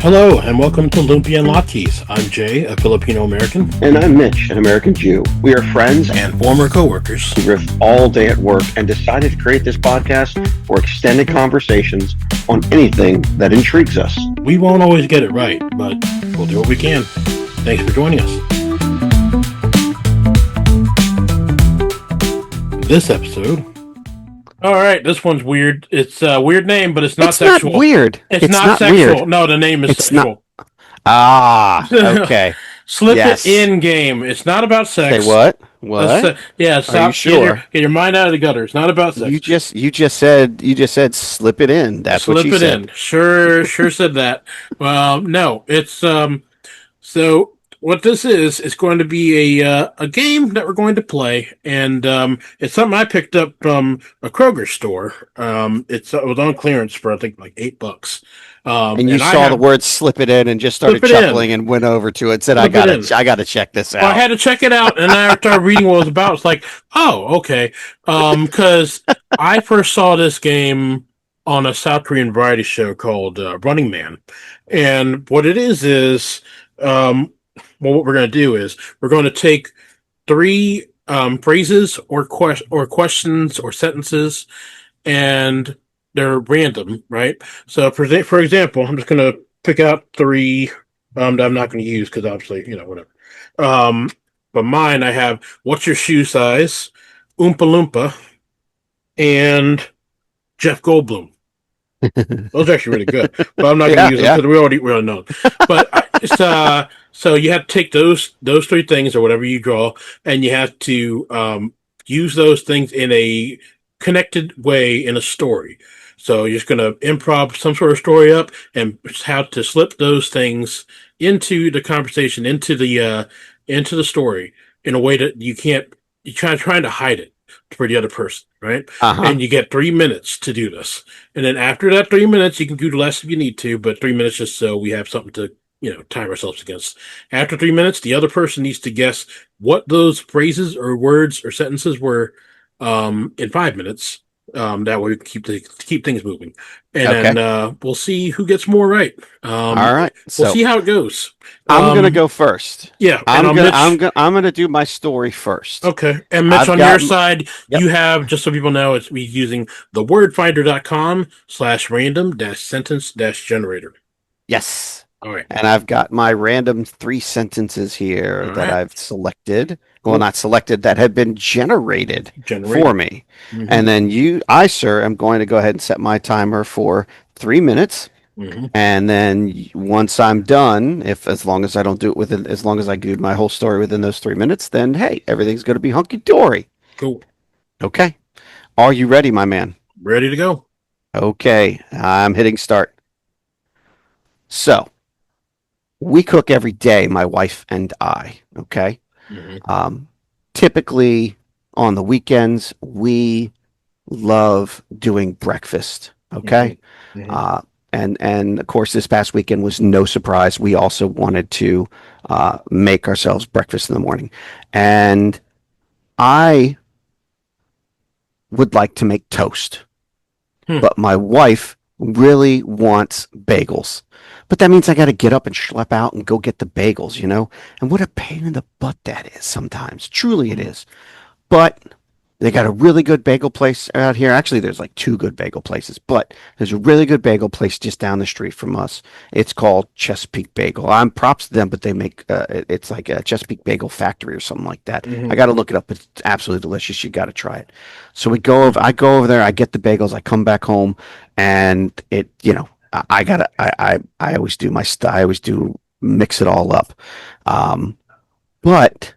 Hello, and welcome to Lumpia and Latkes. I'm Jay, a Filipino American. And I'm Mitch, an American Jew. We are friends and former co-workers who riff all day at work and decided to create this podcast for extended conversations on anything that intrigues us. We won't always get it right, but we'll do what we can. Thanks for joining us. This episode. All right, this one's weird. It's a weird name, but it's not sexual. Not weird. It's not sexual. Weird. No, the name is it's sexual. Not... okay. Slip it in game. It's not about sex. Say what? What? Yeah, stop. Are you sure? Get your mind out of the gutter. It's not about sex. You just said slip it in. That's slip what you said. In. Sure said that. No, it's so what this is going to be a game that we're going to play, and it's something I picked up from a Kroger store. It was on clearance for I think like $8. And you saw the word "slip it in" and just started chuckling and went over to it. Said, "I gotta check this out." Well, I had to check it out, and I started reading what it was about. It's like, oh, okay, because I first saw this game on a South Korean variety show called Running Man, and what it is what we're going to do is we're going to take three phrases or questions or sentences, and they're random, right? So, for example, I'm just going to pick out three that I'm not going to use because obviously, whatever. But mine, I have, what's your shoe size, Oompa Loompa, and Jeff Goldblum. Those are actually really good, but I'm not going to use them because we already know. But so you have to take those three things or whatever you draw, and you have to use those things in a connected way in a story. So you're just going to improv some sort of story up and how to slip those things into the conversation, into the story in a way that you're trying to hide it for the other person, right? Uh-huh. And you get 3 minutes to do this. And then after that 3 minutes, you can do less if you need to, but 3 minutes just so we have something to, time ourselves against. After 3 minutes, the other person needs to guess what those phrases or words or sentences were in 5 minutes. That way we can keep things moving, and then we'll see who gets more right. All right, we'll see how it goes. I'm gonna go first. Yeah, I'm gonna do my story first. Okay, and Mitch, on your side, you have, just so people know, it's me using thewordfinder.com/random-sentence-generator. Yes. All right, and I've got my random 3 sentences here that I've selected. Well, not selected, that have been generated for me. Mm-hmm. And then sir, am going to go ahead and set my timer for 3 minutes. Mm-hmm. And then once I'm done, as long as I don't do it as long as I do my whole story within those 3 minutes, then hey, everything's going to be hunky dory. Cool. Okay. Are you ready, my man? Ready to go. Okay. I'm hitting start. So, we cook every day, my wife and I. Okay. Mm-hmm. Typically on the weekends, we love doing breakfast. Okay. Mm-hmm. And of course, this past weekend was no surprise. We also wanted to make ourselves breakfast in the morning. And I would like to make toast, but my wife really wants bagels. But that means I got to get up and schlep out and go get the bagels, And what a pain in the butt that is sometimes. Truly it is. But they got a really good bagel place out here. Actually, there's like 2 good bagel places, but there's a really good bagel place just down the street from us. It's called Chesapeake Bagel. I'm props to them, but they make, it's like a Chesapeake Bagel Factory or something like that. Mm-hmm. I got to look it up. It's absolutely delicious. You got to try it. So I go over there, I get the bagels, I come back home, and it, I always do I always do mix it all up. But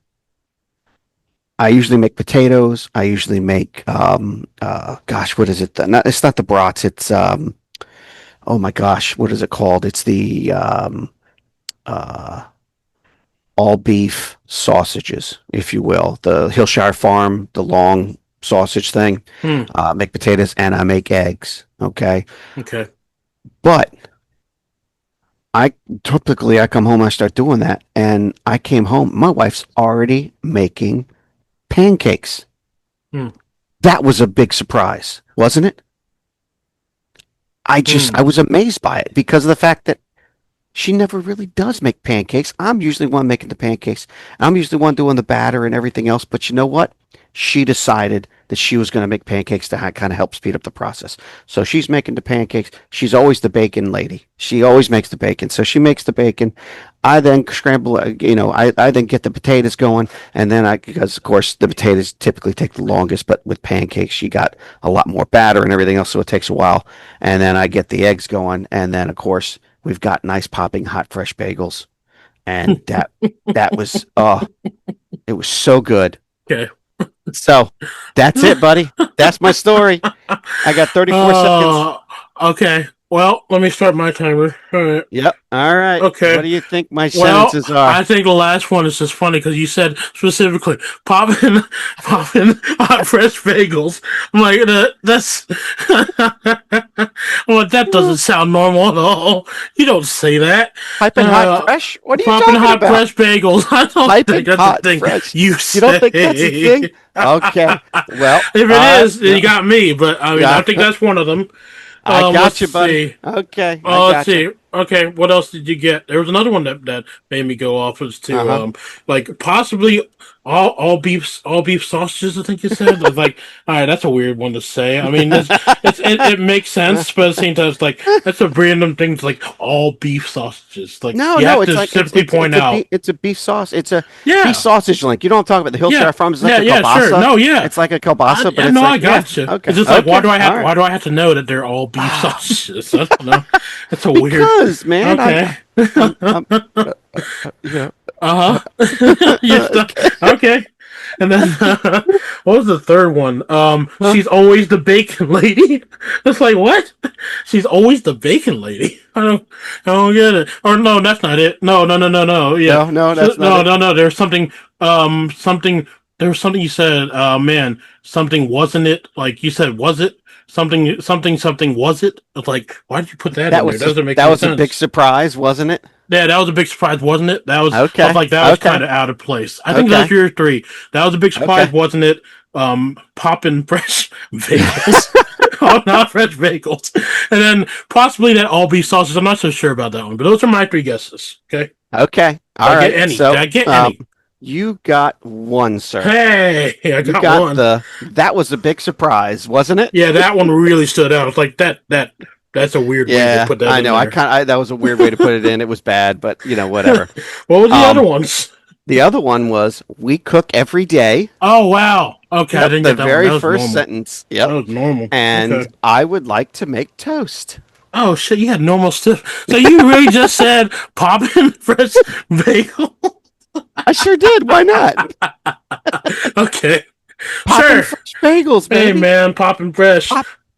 I usually make potatoes. I usually make, what is it? It's not the brats. It's, oh my gosh, what is it called? It's the all beef sausages, if you will. The Hillshire Farm, the long sausage thing. Make potatoes and I make eggs. Okay. But I come home, I start doing that, and I came home. My wife's already making pancakes. That was a big surprise, wasn't it? I was amazed by it because of the fact that she never really does make pancakes. I'm usually one making the pancakes. I'm usually one doing the batter and everything else. But you know what? She decided that she was going to make pancakes to kind of help speed up the process. So she's making the pancakes. She's always the bacon lady. She always makes the bacon. So she makes the bacon. I then scramble, I then get the potatoes going. And then because of course the potatoes typically take the longest, but with pancakes, you got a lot more batter and everything else. So it takes a while. And then I get the eggs going. And then, of course, we've got nice popping hot fresh bagels, and that was it was so good. Okay. So that's it, buddy. That's my story. I got 34 seconds. Okay. Well, let me start my timer. All right. Yep. All right. Okay. What do you think my Well, sentences are? I think the last one is just funny because you said specifically popping hot fresh bagels. I'm like, that's. I'm like, that doesn't sound normal at all. You don't say that. Piping hot fresh? What are you Popping talking hot about? fresh bagels. I don't Piping think that's hot a thing. fresh. You don't think that's a thing? Okay. Well, if it is, then you got me. But I mean, Yeah. I think that's one of them. I got Let's you, buddy. see. Okay. Let's see. Okay, what else did you get? There was another one that made me go off was to like possibly all beef sausages. I think you said. I was like, all right, that's a weird one to say. I mean, it makes sense, but at the same time, it's like that's a random thing. To like all beef sausages. Like No, you have it's to like simply point out. it's a beef sauce. It's a Yeah. beef sausage link. You know what I'm talking about? The Hillshire Yeah. Farms is like a Yeah, kielbasa. sure. No, yeah. It's like a kielbasa, but it's no, like, I got you. Okay. It's just like why do I have All right. why do I have to know that they're all beef sausages? I don't know. That's a weird. Because, man, Okay. yeah. Okay. And then what was the third one? She's always the bacon lady. It's like what? She's always the bacon lady. I don't get it. Or no, that's not it. No. Yeah. No, that's not it. No. There's something. There was something you said. Man, something wasn't it? Like you said, was it? Something was it? It's like, why did you put that in there? That doesn't make any was sense. a big surprise, wasn't it? Yeah, that was a big surprise, wasn't it? That was Okay. I was like that was kind of out of place. I think those are your three. That was a big surprise, wasn't it? Popping fresh bagels. Oh, not fresh bagels. And then possibly that all beef sausage. I'm not so sure about that one, but those are my three guesses. Okay. Okay. All Did I right. get any? So, Did I get any? you got one, sir. Hey, I You got one. that was a big surprise, wasn't it? Yeah, that one really stood out. It's like that's a weird way to put that I in know. there. That was a weird way to put it in. It was bad, but whatever. What was the other ones? The other one was we cook every day. Oh wow. Okay, I didn't The get that very one. That was first normal. sentence. That Yep. was normal. And Okay. I would like to make toast. Oh shit, you had normal stuff. So you really just said popping fresh bagel? I sure did. Why not? Okay. Popping Sure. fresh bagels, Hey baby. man, popping fresh.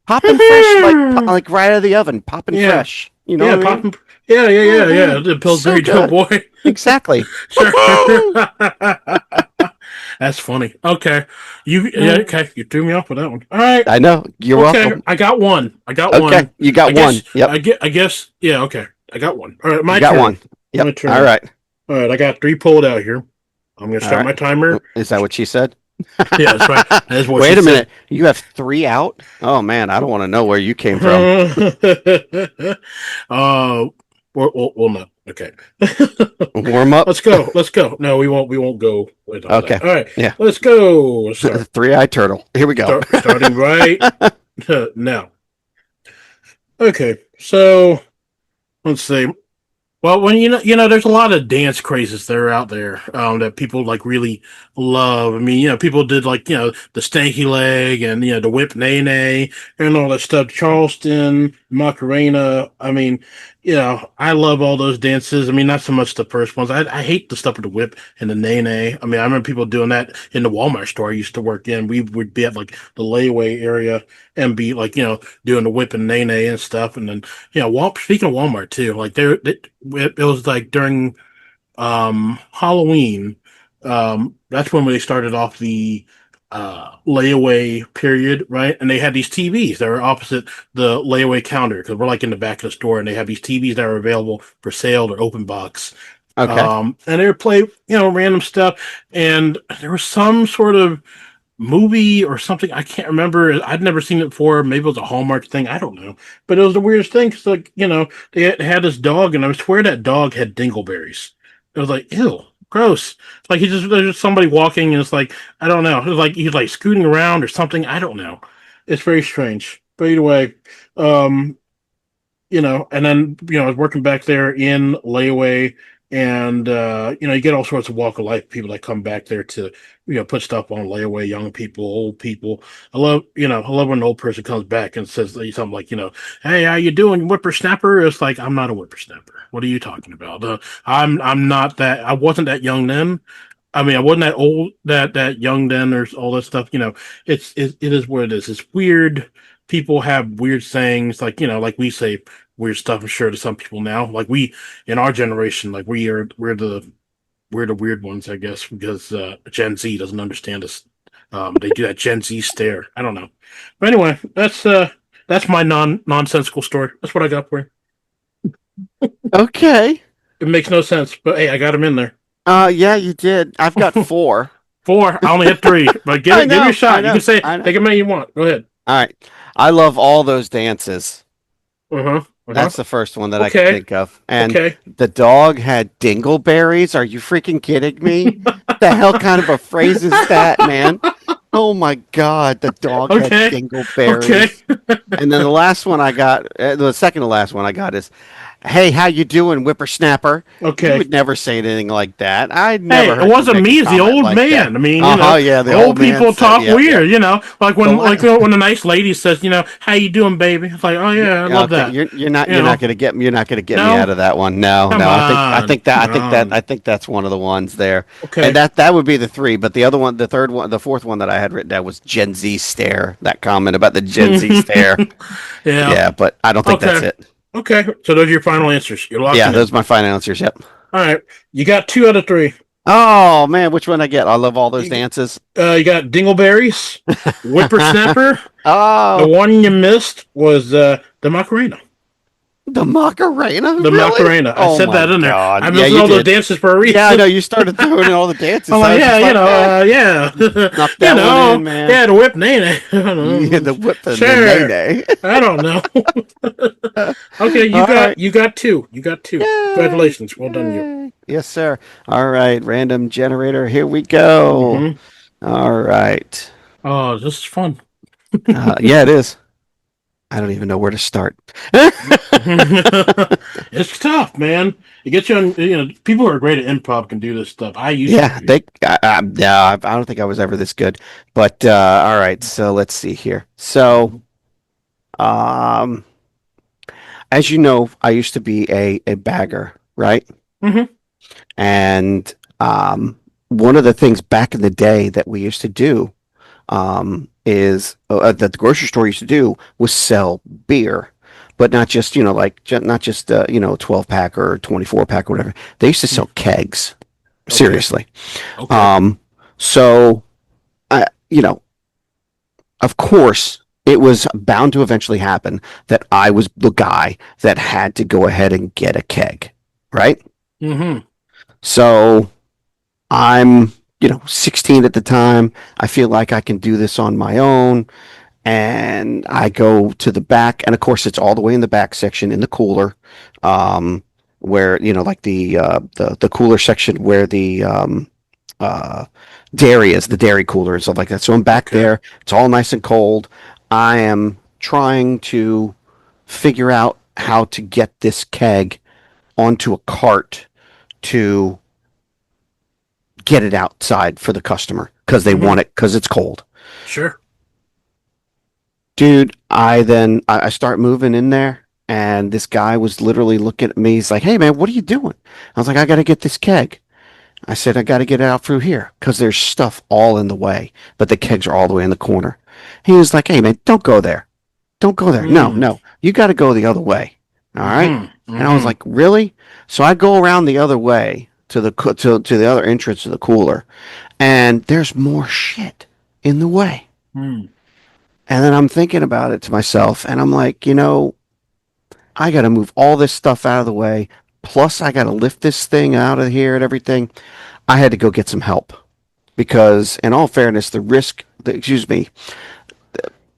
Popping fresh, like right out of the oven. Popping Yeah. fresh. You know Yeah, what I mean? popping. Yeah. The Pillsbury So good. Doughboy. Exactly. Sure. That's funny. Okay. Okay. You threw me off with that one. All right. I know. You're Okay. welcome. I got one. Okay. You got one. Yep. I guess. Yeah. Okay. I got one. All right. My You got turn. one. Yep. My turn. All right. All right. I got three pulled out here. I'm gonna start right. my timer. Is that what she said? Yeah, that's right. That's what Wait she a minute. You have three out? Oh man, I don't want to know where you came from. said. Well, no. Okay. Warm up. Let's go. No, we won't go with all Okay. that. All right. Yeah. Let's go. Start, Three-eyed turtle. Here we go. starting right now. Okay. So let's see. Well, when there's a lot of dance crazes that are out there that people like really love. I mean, people did like the stanky leg and the whip nay nay and all that stuff. Charleston, Macarena. I mean, I love all those dances. I mean, not so much the first ones. I hate the stuff with the whip and the nay nay. I mean, I remember people doing that in the Walmart store I used to work in. We would be at like the layaway area and be like doing the whip and nay nay and stuff. And then speaking of Walmart too, like it was like during Halloween. That's when they started off the layaway period, right? And they had these TVs that were opposite the layaway counter because we're like in the back of the store, and they have these TVs that are available for sale or open box. Okay. And they would play random stuff, and there was some sort of movie or something. I can't remember. I'd never seen it before. Maybe it was a Hallmark thing. I don't know. But it was the weirdest thing because, like, they had this dog, and I swear that dog had dingleberries. It was like, ew, gross. It's like there's just somebody walking, and it's like, I don't know. It was like he's like scooting around or something. I don't know. It's very strange. But either way, um, and then, I was working back there in layaway, and you get all sorts of walk of life people that come back there to, put stuff on layaway, young people, old people. I love when an old person comes back and says something like, hey, how you doing, whippersnapper? It's like, I'm not a whippersnapper. What are you talking about? I'm not that. I wasn't that young then. I mean, I wasn't that old, that young then, or all that stuff. It is what it is. It's weird. People have weird sayings, like, like we say weird stuff, I'm sure, to some people now. Like, we, in our generation, like, we're the weird ones, I guess, because Gen Z doesn't understand us. They do that Gen Z stare. I don't know. But anyway, that's my nonsensical story. That's what I got for you. Okay. It makes no sense, but hey, I got them in there. Yeah, you did. I've got 4. 4. I only had 3, but give me a shot. You can say take as many you want. Go ahead. All right. I love all those dances. Uh-huh. That's the first one that I can think of. And the dog had dingleberries. Are you freaking kidding me? The hell kind of a phrase is that, man? Oh my God, the dog had dingleberries. And then the last one I got, the second to last one I got is, hey, how you doing, whippersnapper? Okay. You would never say anything like that. I'd never. Hey, it wasn't me. It's the old man. That. I mean, yeah, the old people talk weird. Yeah. Like when a nice lady says, how you doing, baby? It's like, oh yeah, I love that. You're not gonna get me. You're not gonna get me out of that one. No. I think that's one of the ones there. Okay. And that would be the 3. But the other one, the third one, the fourth one that I had written down was Gen Z stare. That comment about the Gen Z stare. Yeah. But I don't think that's it. Okay, so those are your final answers. You're locked in. Those are my final answers. Yep. All right, you got 2 out of 3. Oh man, which one I get? I love all those dances. You got dingleberries, whippersnapper. Oh, the one you missed was the Macarena. The Macarena? The really? Macarena. I said that in there. God. I missed all those dances for a reason. Yeah, I know. You started throwing in all the dances. I'm like, yeah. Knock that one in, man. Yeah, the whip nene. I don't know. Yeah, the whip and the nene. I don't know. Okay, you got 2. You got 2. Yay. Congratulations. Well done, you. Yes, sir. All right, random generator. Here we go. Mm-hmm. All right. Oh, this is fun. Yeah, it is. I don't even know where to start. It's tough, man. It gets you on. People who are great at improv can do this stuff. I used to. I don't think I was ever this good. But all right, so let's see here. So, as you know, I used to be a bagger, right? Mm-hmm. And one of the things back in the day that we used to do is that the grocery store used to do was sell beer, but not just 12 pack or 24 pack or whatever. They used to sell kegs. Okay. Seriously. Okay. So of course it was bound to eventually happen that I was the guy that had to go ahead and get a keg, right? Mm-hmm. So I'm 16 at the time. I feel like I can do this on my own. And I go to the back, and of course it's all the way in the back section in the cooler, where, like the cooler section where the dairy is, the dairy cooler and stuff like that. So I'm back there. It's all nice and cold. I am trying to figure out how to get this keg onto a cart to get it outside for the customer because they want it because it's cold. Sure. Dude, I start moving in there, and this guy was literally looking at me. He's like, hey, man, what are you doing? I was like, I got to get this keg. I said, I got to get it out through here because there's stuff all in the way, but the kegs are all the way in the corner. He was like, hey, man, don't go there. Don't go there. No, you got to go the other way. All right. Mm-hmm. And I was like, really? So I go around the other way to the other entrance of the cooler, and there's more shit in the way. Mm. And then I'm thinking about it to myself, and I'm like, I got to move all this stuff out of the way. Plus, I got to lift this thing out of here and everything. I had to go get some help because, in all fairness, the risk excuse me.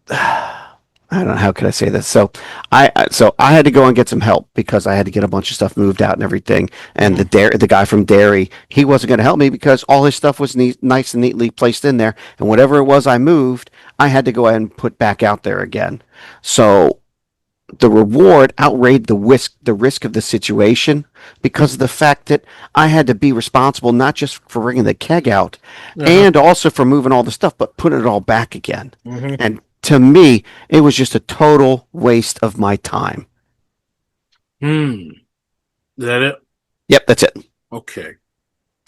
I don't know, how could I say this? So I had to go and get some help because I had to get a bunch of stuff moved out and everything. And the guy from Dairy, he wasn't going to help me because all his stuff was nice and neatly placed in there. And whatever it was I moved, I had to go ahead and put back out there again. So the reward outweighed the risk of the situation because of the fact that I had to be responsible not just for bringing the keg out and also for moving all the stuff, but putting it all back again. And to me, it was just a total waste of my time. Is that it? Yep, that's it. Okay.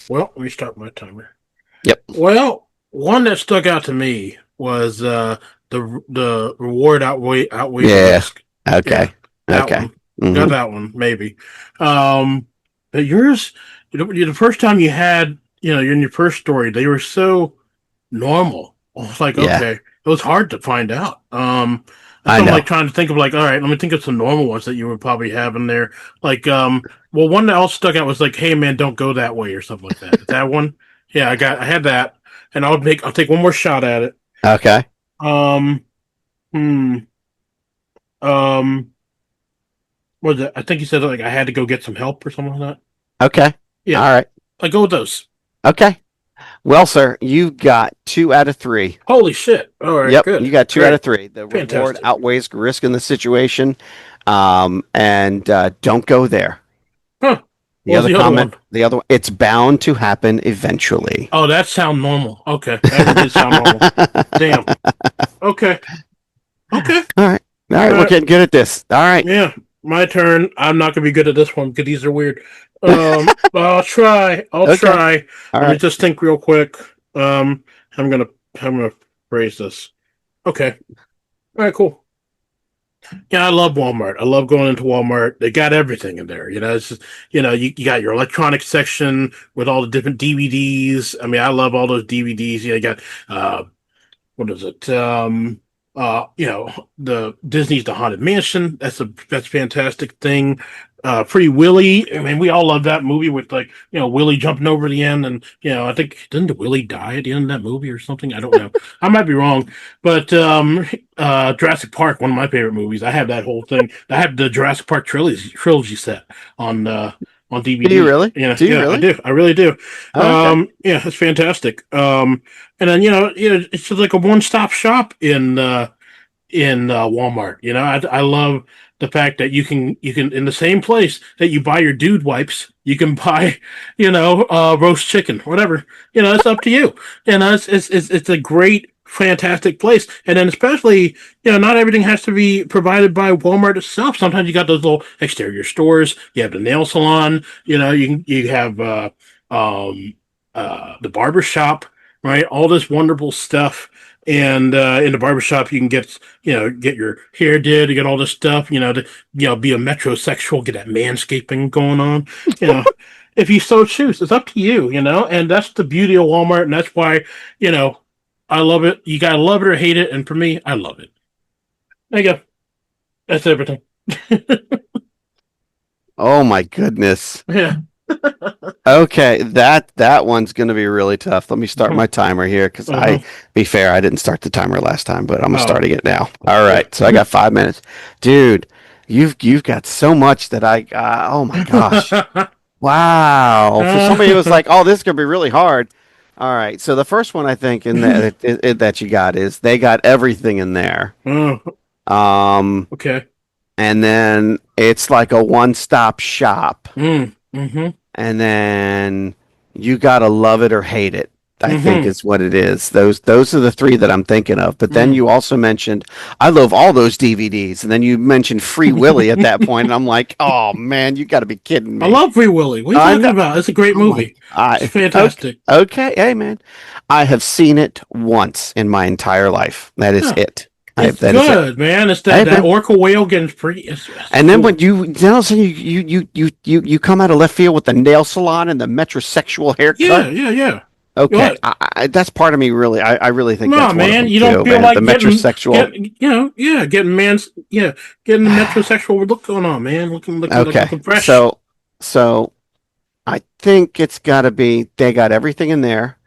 Well, let me start my timer. Yep. Well, one that stuck out to me was the reward outweighs the risk. Okay. Yeah, that Okay. one. Got that one, maybe. But yours, the first time you had, in your first story, they were so normal. I was like, okay, it was hard to find out. I'm like trying to think of all right, let me think of some normal ones that you would probably have in there. One that else stuck out was hey man, don't go that way or something like that. Is that one? Yeah, I had that, and I'll take one more shot at it. Okay. Was it? I think you said I had to go get some help or something like that. Okay. Yeah. All right. I go with those. Okay. Well, sir, you got 2 out of 3. Holy shit! All right. Yep. Good. You got 2 out of 3. The Fantastic. Reward outweighs the risk in the situation, and don't go there. Huh. The other one, it's bound to happen eventually. Oh, that sounds normal. Okay, that did sound normal. Damn. Okay. All right. We're getting good at this. All right. Yeah, my turn. I'm not gonna be good at this one because these are weird. I'll try. Try. Let me just think real quick. I'm gonna phrase this. Okay. All right. Cool. Yeah, I love Walmart. I love going into Walmart. They got everything in there. It's just, you got your electronic section with all the different DVDs. I mean, I love all those DVDs. You got what is it? The Disney's The Haunted Mansion. That's fantastic thing. Free Willy. I mean, we all love that movie with Willy jumping over the end, and I think didn't Willy die at the end of that movie or something? I don't know. I might be wrong, but Jurassic Park, one of my favorite movies. I have that whole thing. I have the Jurassic Park trilogy set on DVD. Do you really? Do you really? I do. I really do. Oh, okay. Yeah, it's fantastic. And then it's just like a one-stop shop in Walmart. I love the fact that you can in the same place that you buy your dude wipes, you can buy roast chicken, whatever. It's up to you. It's a great, fantastic place. And then especially not everything has to be provided by Walmart itself. Sometimes you got those little exterior stores. You have the nail salon. You have the barber shop, right? All this wonderful stuff. And in the barbershop, you can get your hair did, you get all this stuff, be a metrosexual, get that manscaping going on, if you so choose. It's up to you, and that's the beauty of Walmart, and that's why, I love it. You gotta love it or hate it, and for me, I love it. There you go. That's everything. Oh my goodness. Yeah. Okay, that one's going to be really tough. Let me start my timer here because be fair, I didn't start the timer last time, but I'm starting it now. All right, so I got 5 minutes, dude. You've got so much that oh my gosh, wow! For somebody who was like, oh, this is going to be really hard. All right, so the first one I think in that you got is they got everything in there. Okay. And then it's like a one-stop shop. Mm-hmm. And then you gotta love it or hate it, I think is what it is. Those are the 3 that I'm thinking of. But then you also mentioned, I love all those DVDs. And then you mentioned Free Willy at that point, and I'm like, oh man, you gotta be kidding me. I love Free Willy. What are you talking about? It's a great movie. It's fantastic. Okay, hey man. I have seen it once in my entire life. That is it. It's good, man. It's that orca whale getting free. And then when you come out of left field with the nail salon and the metrosexual haircut. Yeah. Okay, that's part of me. Really, I really think. No, that's man, you don't feel like the metrosexual. Getting the metrosexual look going on, man. Looking fresh. So, I think it's got to be they got everything in there.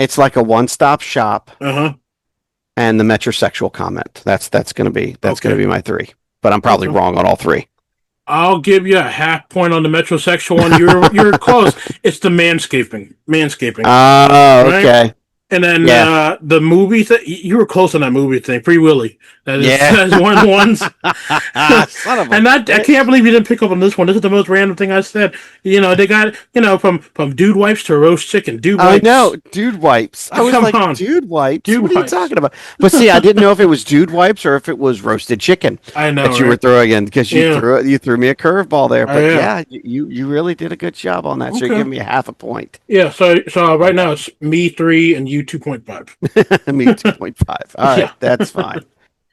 It's like a one-stop shop Uh-huh. and the metrosexual comment. That's gonna be Okay. my three. But I'm probably Okay. wrong on all three. I'll give you a half point on the metrosexual one. You're close. It's the manscaping, Oh, right? okay. And then Yeah. the movie thing, you were close on that movie thing, Free Willy. Yeah. That is one of the ones. Son of a And I bitch. can't believe you didn't pick up on this one. This is the most random thing I said. They got, from dude wipes to roast chicken. Dude I wipes. know, dude wipes. I was Come like, on. dude wipes? Dude What are you wipes. talking about? But see, I didn't know if it was dude wipes or if it was roasted chicken I know, that you were right? throwing in because Yeah. you threw me a curveball there. Oh, But yeah. yeah, you really did a good job on that. So you're Okay. giving me a half a point. Yeah, so right now it's me 3 and you 2.5. Me 2.5. All right, Yeah. that's fine.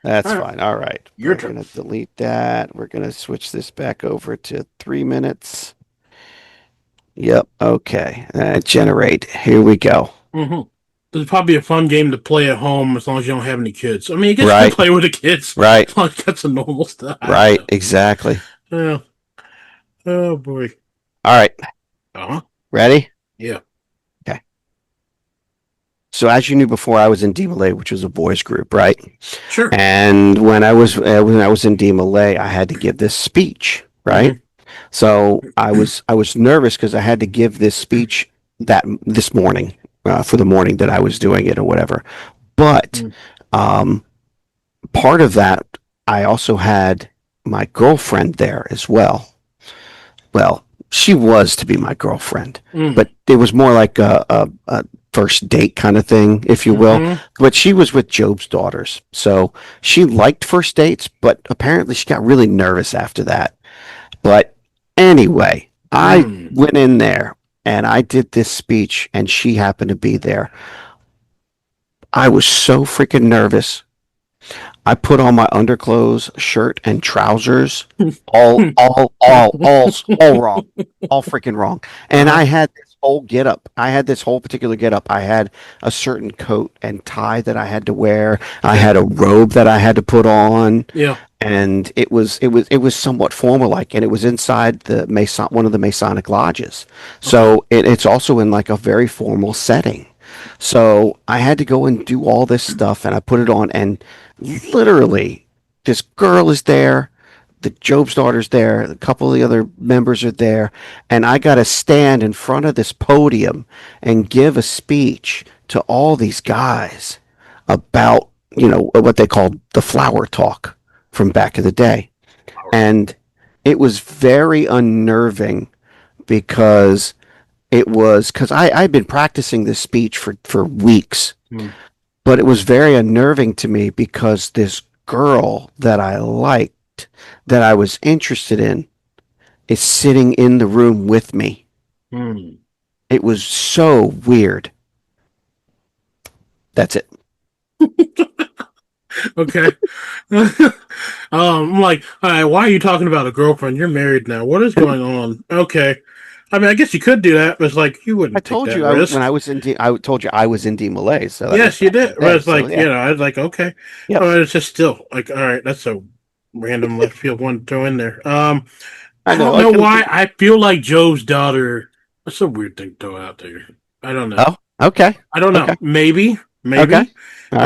That's All right. fine. All right. Your We're turn. gonna delete that. We're gonna switch this back over to 3 minutes. Yep. Okay. Generate. Here we go. Mm-hmm. This is probably a fun game to play at home as long as you don't have any kids. I mean, I guess you Right. can play with the kids. Right. As long as that's a normal stuff. Right. Exactly. Yeah. Oh boy. All right. Uh-huh. Ready? Yeah. Okay. So as you knew before, I was in D Malay, which was a boys group, right? Sure. And when I was in D Malay, I had to give this speech, right? Mm-hmm. So I was nervous because I had to give this speech this morning for the morning that I was doing it or whatever. But um, part of that, I also had my girlfriend there as well. Well, she was to be my girlfriend, but it was more like a first date kind of thing, if you will. Mm-hmm. But she was with Job's daughters, so she liked first dates, but apparently she got really nervous after that. But anyway, I went in there and I did this speech, and she happened to be there. I was so freaking nervous. I put on my underclothes, shirt, and trousers, all wrong, all freaking wrong. And I had this whole get up. I had this whole particular get up. I had a certain coat and tie that I had to wear. I had a robe that I had to put on. Yeah. And it was somewhat formal like, and it was inside one of the Masonic lodges. So it's also in like a very formal setting. So I had to go and do all this stuff, and I put it on, and literally this girl is there, the Job's daughter's there, a couple of the other members are there, and I got to stand in front of this podium and give a speech to all these guys about, what they called the flower talk from back in the day. And it was very unnerving because I'd been practicing this speech for weeks, but it was very unnerving to me because this girl that I liked, that I was interested in, is sitting in the room with me. It was so weird. That's it. Okay. I'm like, all right, why are you talking about a girlfriend? You're married now. What is going on? Okay. I mean, I guess you could do that, but it's like you wouldn't. I told take you that risk. when I was in I told you I was in D Malay. So yes, you did. But it's so, like yeah. I was like, okay. Yep. It's just still like, all right, that's a random left field one to throw in there. I know, don't know why. I feel like Joe's daughter. That's a weird thing to throw out there. I don't know. Oh, okay. I don't know. Okay. Maybe. Okay. All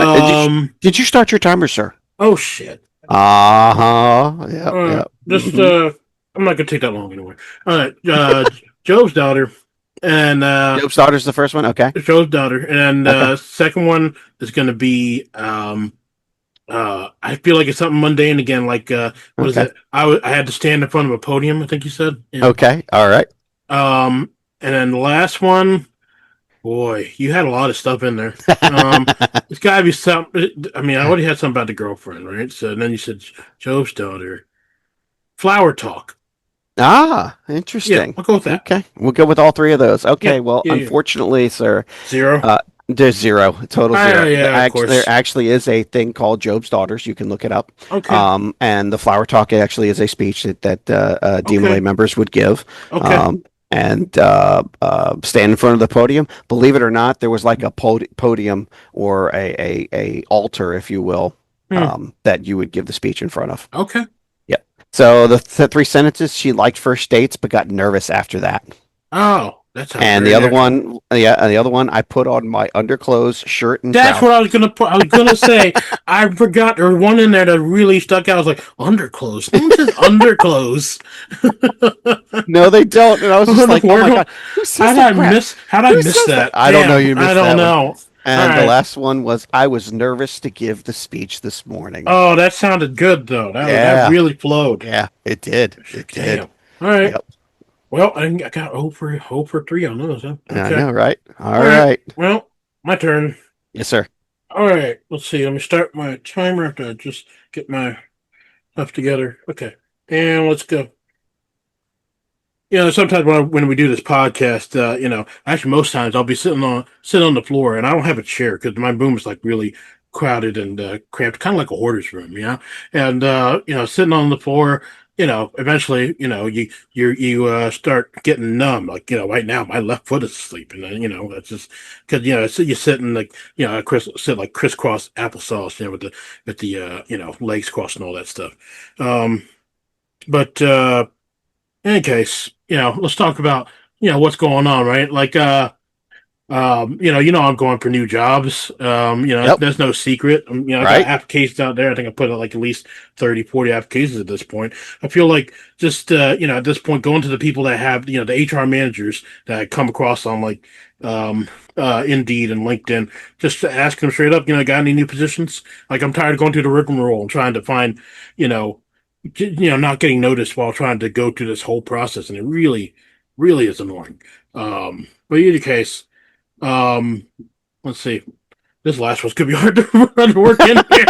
right. Did you start your timer, sir? Oh shit. Yeah. Just I'm not gonna take that long anyway. All right. Joe's daughter and Job's daughter's the first one. Okay. Joe's daughter, and second one is gonna be I feel like it's something mundane again. Like what is it? I had to stand in front of a podium. I think you said. Yeah. Okay. All right. And then the last one. Boy, you had a lot of stuff in there. It's got to be something. I mean, I already had something about the girlfriend, right? So then you said Joe's daughter. Flower talk. Ah, interesting. Yeah, I'll go with that. Okay, we'll go with all three of those. Okay, Yeah, well, unfortunately, sir, 0. there's zero, total zero. Yeah, of course. There actually is a thing called Job's Daughters. You can look it up. Okay. And the flower talk actually is a speech that DMLA members would give. Okay. And stand in front of the podium. Believe it or not, there was like a podium or a altar, if you will, that you would give the speech in front of. Okay. Yep. So the three sentences: she liked first dates, but got nervous after that. Oh, That sounds And very the other natural. one, yeah, and the other one, I put on my underclothes, shirt, and That's trousers. what I was gonna put. I was gonna say. I forgot there was one in there that really stuck out. I was like, underclothes. No one says underclothes. No, they don't. And I was What just in the like, oh my world? God, who says that crap? How did I Who miss says that? that? I don't know. Damn, You I missed don't that one. know. All And the right. last one was, I was nervous to give the speech this morning. Oh, that sounded good though. That Yeah, really flowed. yeah, it did. It Damn. did. All right. Yep. Well, I got hope for three on those. Huh? I Okay. know, right? All All right. right. Well, my turn. Yes, sir. All right. Let's see. Let me start my timer. I have to just get my stuff together. Okay. And let's go. Sometimes when we do this podcast, actually most times I'll be sitting on the floor, and I don't have a chair because my room is like really crowded and cramped, kind of like a hoarder's room, and sitting on the floor, eventually, you start getting numb. Like, right now my left foot is asleep, and then that's just because so you sit in like sit like crisscross applesauce, with the legs crossed and all that stuff. Um, but in any case, let's talk about what's going on, right? Like, I'm going for new jobs. Yep. There's no secret. I got Right. applications out there. I think I put out like at least 30, 40 applications at this point. I feel like just at this point, going to the people that have the HR managers that I come across on like Indeed and LinkedIn, just to ask them straight up, got any new positions? Like, I'm tired of going through the rigmarole and trying to find, you know, not getting noticed while trying to go through this whole process, and it really, really is annoying. But in any case, um, let's see. This last one's gonna be hard to work in here.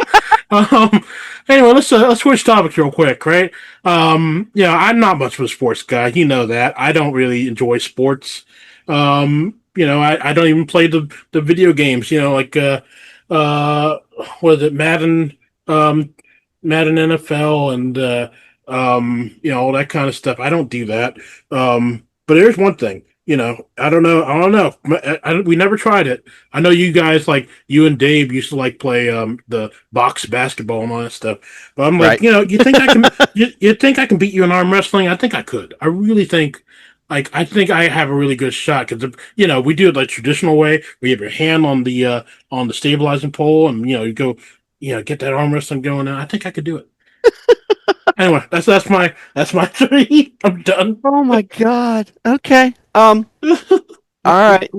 Um, anyway, let's switch topics real quick, right? I'm not much of a sports guy. You know that. I don't really enjoy sports. I don't even play the video games. Like uh, what is it, Madden? Um, Madden NFL and all that kind of stuff. I don't do that. But there's one thing, I don't know. I don't know. We never tried it. I know you guys, like you and Dave, used to like play the box basketball and all that stuff. But I'm like, Right. you think I can? You think I can beat you in arm wrestling? I think I could. I really think. Like, I think I have a really good shot because we do it like traditional way. We have your hand on the stabilizing pole, and you go, get that arm wrestling going. And I think I could do it. Anyway, that's my three. I'm done. Oh my God. Okay. All right.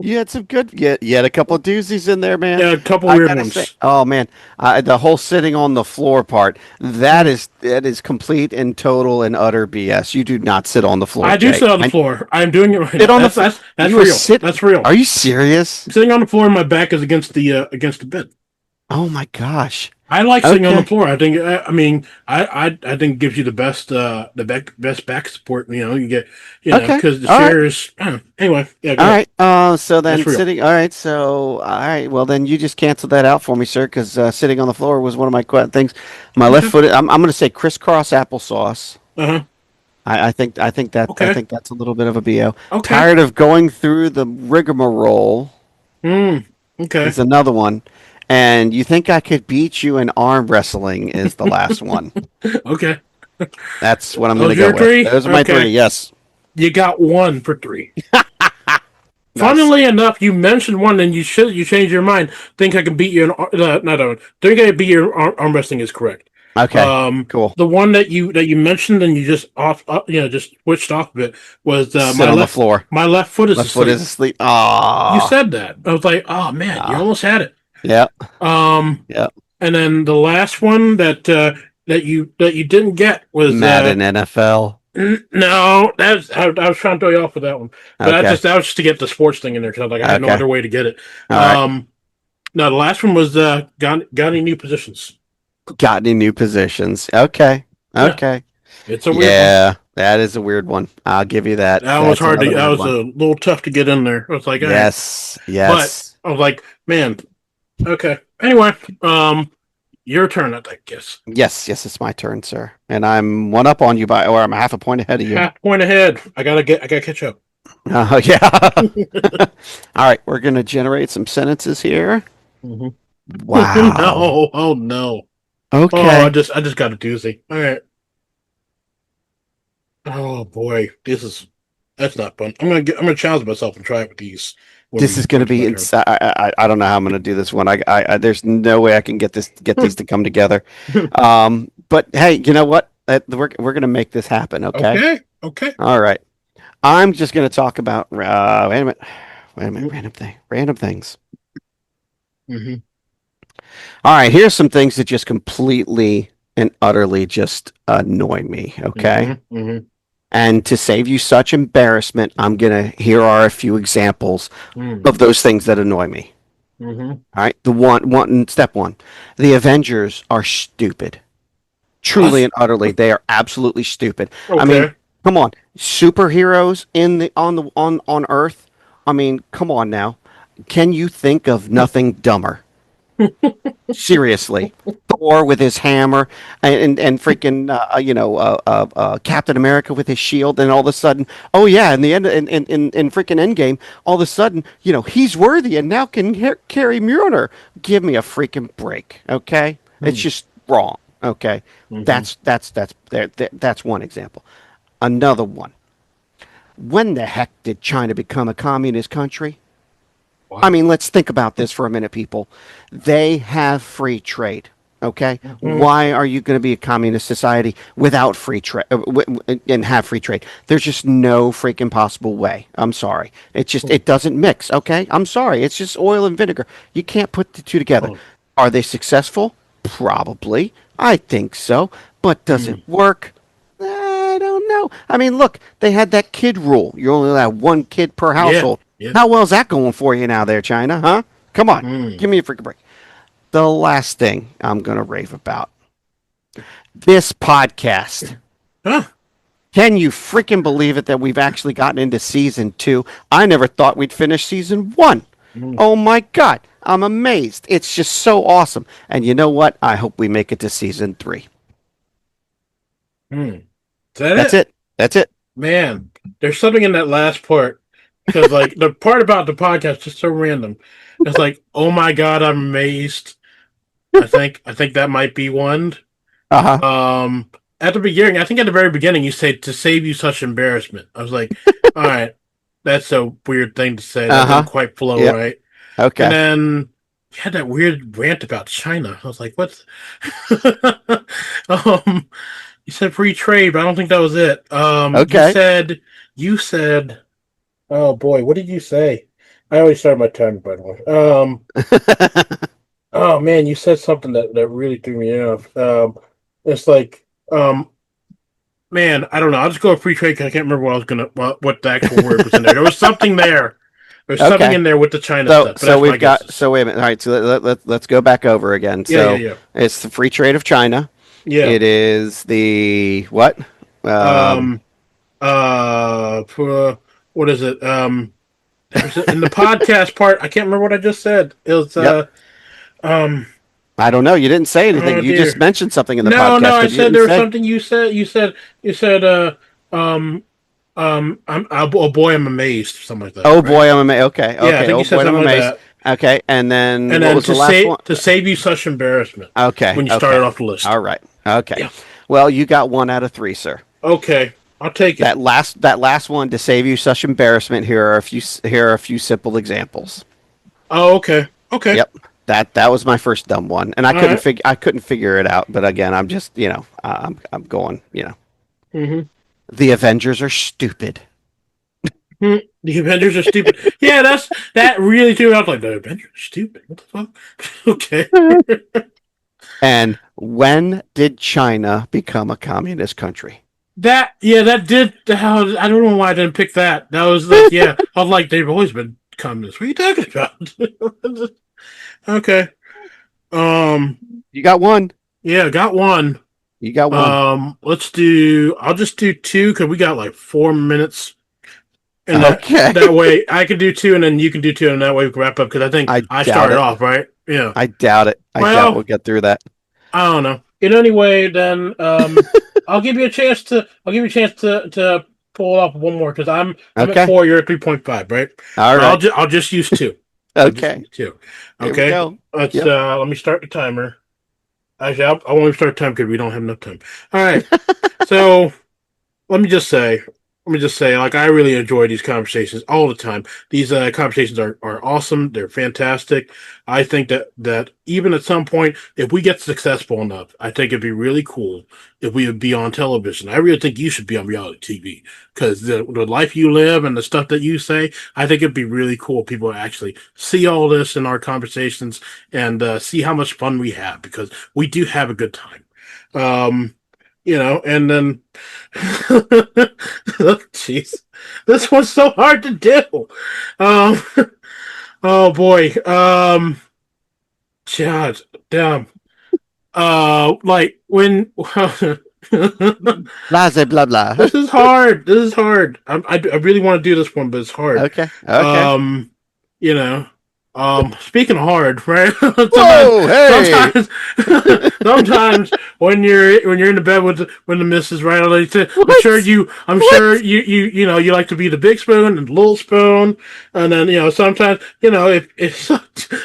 You had some good. You had a couple of doozies in there, man. Yeah, a couple I weird gotta say, ones. oh man, the whole sitting on the floor part, that is complete and total and utter BS. You do not sit on the floor, I do Jay. sit on the floor. I'm doing it right Sit now. on the That's floor. that's You were real. sit. That's real. Are you serious? I'm sitting on the floor, and my back is against the bed. Oh my gosh. I like sitting on the Okay. floor. I think. I mean, I think it gives you the best back support. You get, Okay. because the All right. chair is. I don't know. Anyway, yeah, go All ahead. right. So then That's real. sitting. All right. So all right. Well, then you just canceled that out for me, sir, because sitting on the floor was one of my things. My left Okay. foot. I'm going to say crisscross applesauce. Uh huh. I think that's a little bit of a BO. Okay. Tired of going through the rigmarole Hmm. Okay. is another one. And you think I could beat you in arm wrestling is the last one. Okay. That's what I'm going to Those go your with. three. Those are my three. Okay. Yes. You got one for three. Nice. Funnily enough, you mentioned one, and you changed your mind. Think I can beat you in not think I can beat you in arm wrestling is correct. Okay. Cool. The one that you mentioned and you just just switched off of it was Sit on the floor. my left foot is Left foot is asleep. asleep. You Ah. said that. I was like, oh man, you almost had it. Yeah. Um, Yeah. and then the last one that you didn't get was Madden NFL. no, I was trying to throw you off with that one, but Okay. that was just to get the sports thing in there because like I had no Okay. other way to get it. All right. No, the last one was got any new positions? Got any new positions? Okay. Yeah, Okay. it's a weird one. Yeah. That is a weird one. I'll give you that. That one was That's hard to. another That weird was one. a little tough to get in there. I was like, all right, Yes. but Yes. I was like, man, okay. Anyway, your turn, I think. Yes, Yes. Yes. It's my turn, sir. And I'm one up on you or I'm half a point ahead of you. half point ahead. I gotta catch up. Oh, yeah. All right. We're going to generate some sentences here. Mhm. Wow. No, oh no. Oh, Okay. I just got a doozy. All right. Oh boy, this is That's not fun. I'm gonna challenge myself and try it with these. This is going to be inside. I don't know how I'm going to do this one. There's no way I can get these to come together. But hey, you know what? We're going to make this happen. Okay. Okay. Okay. All right. I'm just going to talk about. Wait a minute. Random things. Mm-hmm. All right. Here's some things that just completely and utterly just annoy me. Okay. Mm-hmm. Mm-hmm. And to save you such embarrassment, here are a few examples of those things that annoy me. Mm-hmm. All right. Step one, the Avengers are stupid. Truly and utterly, they are absolutely stupid. Okay. I mean, come on. Superheroes on Earth. I mean, come on now. Can you think of nothing dumber? Seriously, Thor with his hammer and freaking Captain America with his shield, and all of a sudden, oh yeah, in the end, in freaking Endgame, all of a sudden, he's worthy and now can carry Mjolnir. Give me a freaking break, okay? It's just wrong, okay? Mm-hmm. That's one example. Another one. When the heck did China become a communist country? Wow. I mean, let's think about this for a minute, people. They have free trade. Okay, why are you going to be a communist society without free trade and have free trade? There's just no freaking possible way. I'm sorry. It doesn't mix. Okay, I'm sorry. It's just oil and vinegar. You can't put the two together. Are they successful? Probably. I think so. But does it work? I don't know. I mean, look, they had that kid rule. You only allowed one kid per household. Yeah. How well is that going for you now there, China? Huh? Come on. Give me a freaking break. The last thing I'm going to rave about. This podcast. Huh? Can you freaking believe it that we've actually gotten into season 2? I never thought we'd finish season 1. Oh my God. I'm amazed. It's just so awesome. And you know what? I hope we make it to season 3. That's it. That's it. Man, there's something in that last part. Because like the part about the podcast is just so random. It's like, oh my God, I'm amazed. I think that might be one. Uh-huh. At the beginning, I think at the very beginning, you say to save you such embarrassment. I was like, all right, that's a weird thing to say. That doesn't quite flow right. Okay. And then you had that weird rant about China. I was like, what's you said free trade, but I don't think that was it. Okay. You said oh boy, what did you say? I always start my timer, by the way. Oh man, you said something that really threw me off. It's like, man, I don't know. I'll just go with free trade because I can't remember what the actual word was in there. There was something there. There's something in there with the China stuff. So we've got. So wait a minute. All right. So let's go back over again. So yeah. It's the free trade of China. Yeah. It is the what? What is it? In the podcast part, I can't remember what I just said. It was I don't know. You didn't say anything. You just mentioned something in the podcast. No, I said there was something you said. You said oh boy, I'm amazed. Something like that. Oh boy, I'm amazed. Okay. Yeah, I think you said something like that. Okay, and then what was the last one? To save you such embarrassment. Okay. When you started off the list. All right. Okay. Yeah. Well, you got 1 out of 3, sir. Okay. I'll take it. That last one, to save you such embarrassment. Here are a few simple examples. Oh, okay. Okay. Yep. That was my first dumb one, and I couldn't figure it out. But again, I'm just I'm going Mm-hmm. The Avengers are stupid. The Avengers are stupid. Yeah, that really threw out like the Avengers are stupid. What the fuck? Okay. And when did China become a communist country? That did. I don't know why I didn't pick that. That was like, yeah. I was like, they've always been communists. What are you talking about? Okay. You got 1. Yeah, got 1. You got 1. I'll just do 2 because we got like 4 minutes. And okay. That way I can do 2 and then you can do 2 and that way we can wrap up because I think I started off, right? Yeah. I doubt it. I doubt we'll get through that. I don't know. In any way, then I'll give you a chance to pull off one more because I'm at 4, you're at 3.5, right? All right. I'll just use 2. Okay. 2. Okay. Let's let me start the timer. Actually, I won't start the time because we don't have enough time. All right. So let me just say, let me just say, like, I really enjoy these conversations all the time. These conversations are awesome. They're fantastic. I think that even at some point, if we get successful enough, I think it'd be really cool if we would be on television. I really think you should be on reality TV because the life you live and the stuff that you say, I think it'd be really cool if people actually see all this in our conversations and see how much fun we have because we do have a good time. And then, jeez, this one's so hard to do. Um, oh boy. God damn. Like when Blah, blah, blah, blah. this is hard. This is hard. I really want to do this one, but it's hard. Okay. Okay. You know, speaking of hard, right? Whoa, hey! Sometimes when you're in the bed with when the missus, right? I'm sure you like to be the big spoon and the little spoon, and then sometimes if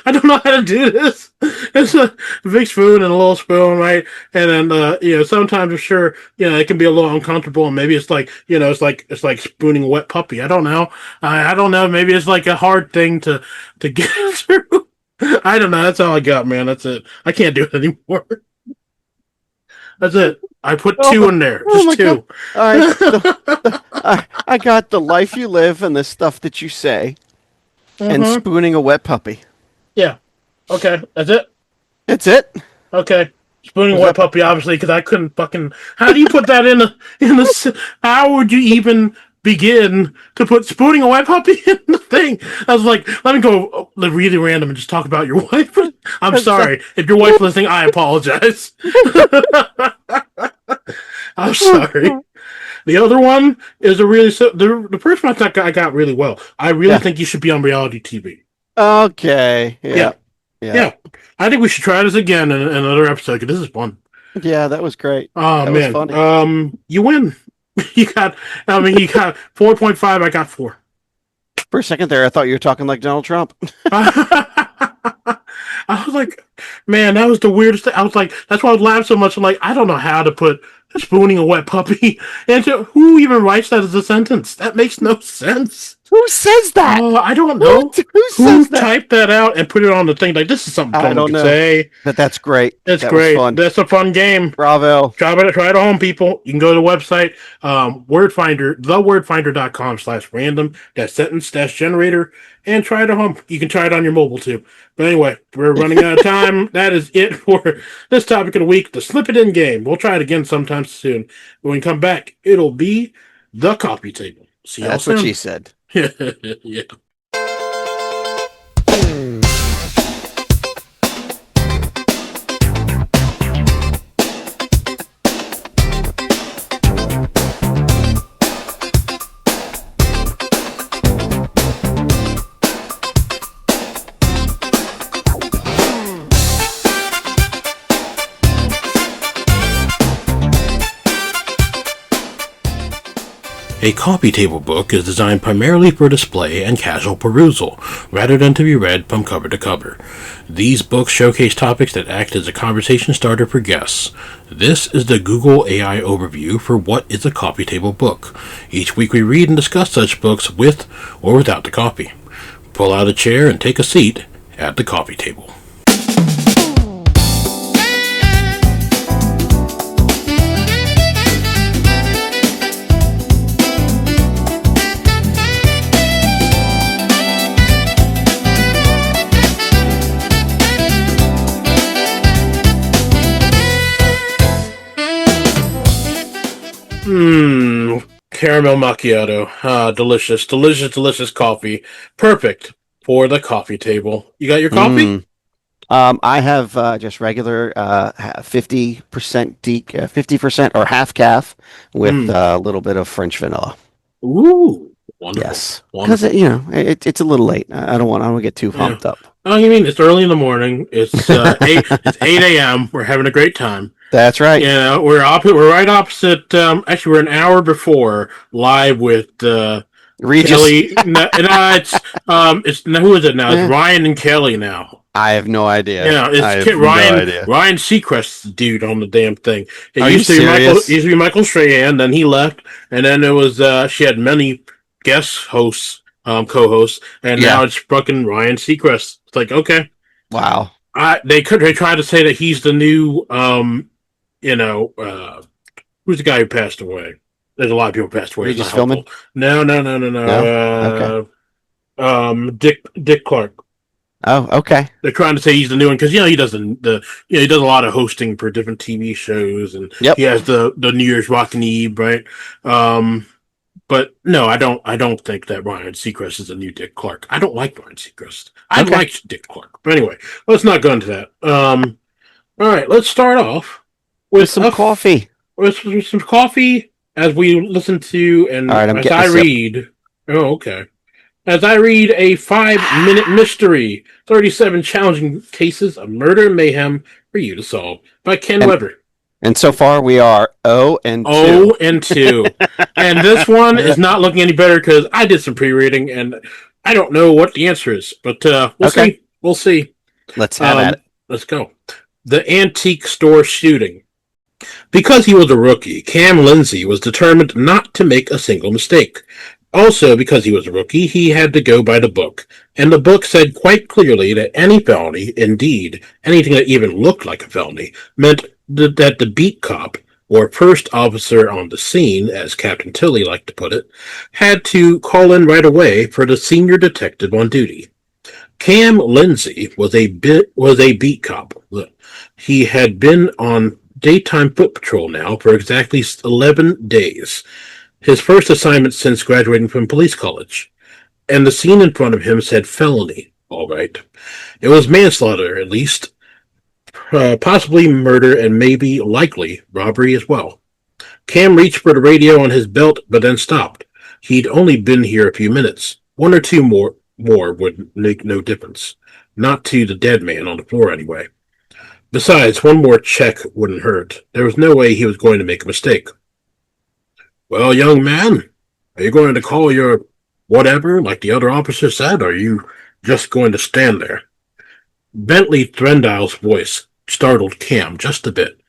I don't know how to do this. It's a big spoon and a little spoon, right? And then sometimes I'm sure it can be a little uncomfortable, and maybe it's like it's like spooning a wet puppy. I don't know. I don't know. Maybe it's like a hard thing to get through. I don't know. That's all I got, man. That's it. I can't do it anymore. That's it. I put two in there. Just two. God. All right. I got the life you live and the stuff that you say, and spooning a wet puppy. Yeah. Okay. That's it. That's it. Okay. Spooning a wet puppy, obviously, because I couldn't fucking. How do you put that in the? How would you even begin to put spooning a wet puppy in the thing? I was like, let me go really random and just talk about your wife. I'm sorry if your wife's listening. I apologize. I'm sorry. The other one is the first one I got really well. I really think you should be on reality TV. Okay. Yeah. I think we should try this again in another episode because this is fun. Yeah, that was great. Oh that man, was funny. You win. You got 4.5. I got 4. For a second there, I thought you were talking like Donald Trump. I was like, man, that was the weirdest thing. I was like, that's why I would laugh so much. I'm like, I don't know how to put spooning a wet puppy into. Who even writes that as a sentence? That makes no sense. Who says that? I don't know. Who typed that out and put it on the thing? Like, this is something I don't know. say. That's great. It's that great. Was fun. That's a fun game. Bravo. Try it at home, people. You can go to the website, Wordfinder, thewordfinder.com/random, that sentence-generator, and try it at home. You can try it on your mobile, too. But anyway, we're running out of time. That is it for this topic of the week, the Slip It In game. We'll try it again sometime soon. When we come back, it'll be the coffee table. See y'all soon. That's what she said. Yeah. A coffee table book is designed primarily for display and casual perusal, rather than to be read from cover to cover. These books showcase topics that act as a conversation starter for guests. This is the Google AI overview for what is a coffee table book. Each week we read and discuss such books with or without the coffee. Pull out a chair and take a seat at the coffee table. Caramel macchiato. Delicious coffee. Perfect for the coffee table. You got your coffee? I have just regular 50% 50% or half calf with a little bit of French vanilla. Ooh, wonderful. Yes, because it's a little late. I don't want to get too pumped up. Oh, you mean it's early in the morning? It's 8 a.m. We're having a great time. That's right. Yeah, we're right opposite. Actually, we're an hour before live with Regis. Kelly. It's who is it now? It's Ryan and Kelly now. I have no idea. Yeah, I it's have no idea. Ryan Seacrest's the dude on the damn thing. It Are you used to be serious? Used to be Michael Strahan, then he left, and then it was she had many guest hosts, co-hosts, and now Yeah. it's fucking Ryan Seacrest. It's like, okay, Wow. they tried to say that he's the new you know who's the guy who passed away? There's a lot of people passed away. It's not Regis helpful. Philbin? No? Okay. Dick Clark. Oh, okay. They're trying to say he's the new one because he doesn't he does a lot of hosting for different TV shows, and Yep. he has the New Year's Rockin' Eve, right? But no, I don't think that Ryan Seacrest is a new Dick Clark. I don't like Ryan Seacrest. I Okay. liked Dick Clark, but anyway, let's not go into that. All right, let's start off With some coffee. with some coffee as we listen to and All right, I'm as getting I a sip. read. Oh, okay. As I read a 5-minute mystery, 37 challenging cases of murder and mayhem for you to solve by Ken Weber. And so far we are 0 and 2. 0 and 2. And this one is not looking any better because I did some pre-reading and I don't know what the answer is, but we'll see. We'll see. Let's have at it. Let's go. The antique store shooting. Because he was a rookie, Cam Lindsay was determined not to make a single mistake. Also, because he was a rookie, he had to go by the book. And the book said quite clearly that any felony, indeed, anything that even looked like a felony, meant that the beat cop, or first officer on the scene, as Captain Tilly liked to put it, had to call in right away for the senior detective on duty. Cam Lindsay was a beat cop. He had been on daytime foot patrol now for exactly 11 days. His first assignment since graduating from police college. And the scene in front of him said felony, all right. It was manslaughter, at least. Possibly murder and maybe, likely, robbery as well. Cam reached for the radio on his belt, but then stopped. He'd only been here a few minutes. One or two more would make no difference. Not to the dead man on the floor, anyway. Besides, one more check wouldn't hurt. There was no way he was going to make a mistake. Well, young man, are you going to call your whatever, like the other officer said, or are you just going to stand there? Bentley Threndile's voice startled Cam just a bit.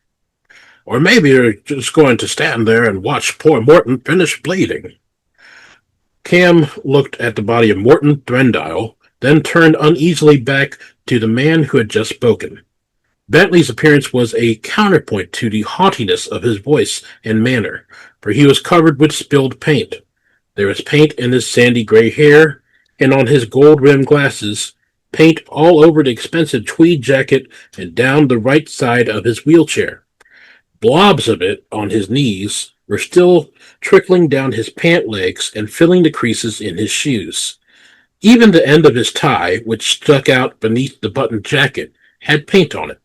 Or maybe you're just going to stand there and watch poor Morton finish bleeding. Cam looked at the body of Morton Threndile, then turned uneasily back to the man who had just spoken. Bentley's appearance was a counterpoint to the haughtiness of his voice and manner, for he was covered with spilled paint. There was paint in his sandy gray hair, and on his gold-rimmed glasses, paint all over the expensive tweed jacket and down the right side of his wheelchair. Blobs of it on his knees were still trickling down his pant legs and filling the creases in his shoes. Even the end of his tie, which stuck out beneath the buttoned jacket, had paint on it.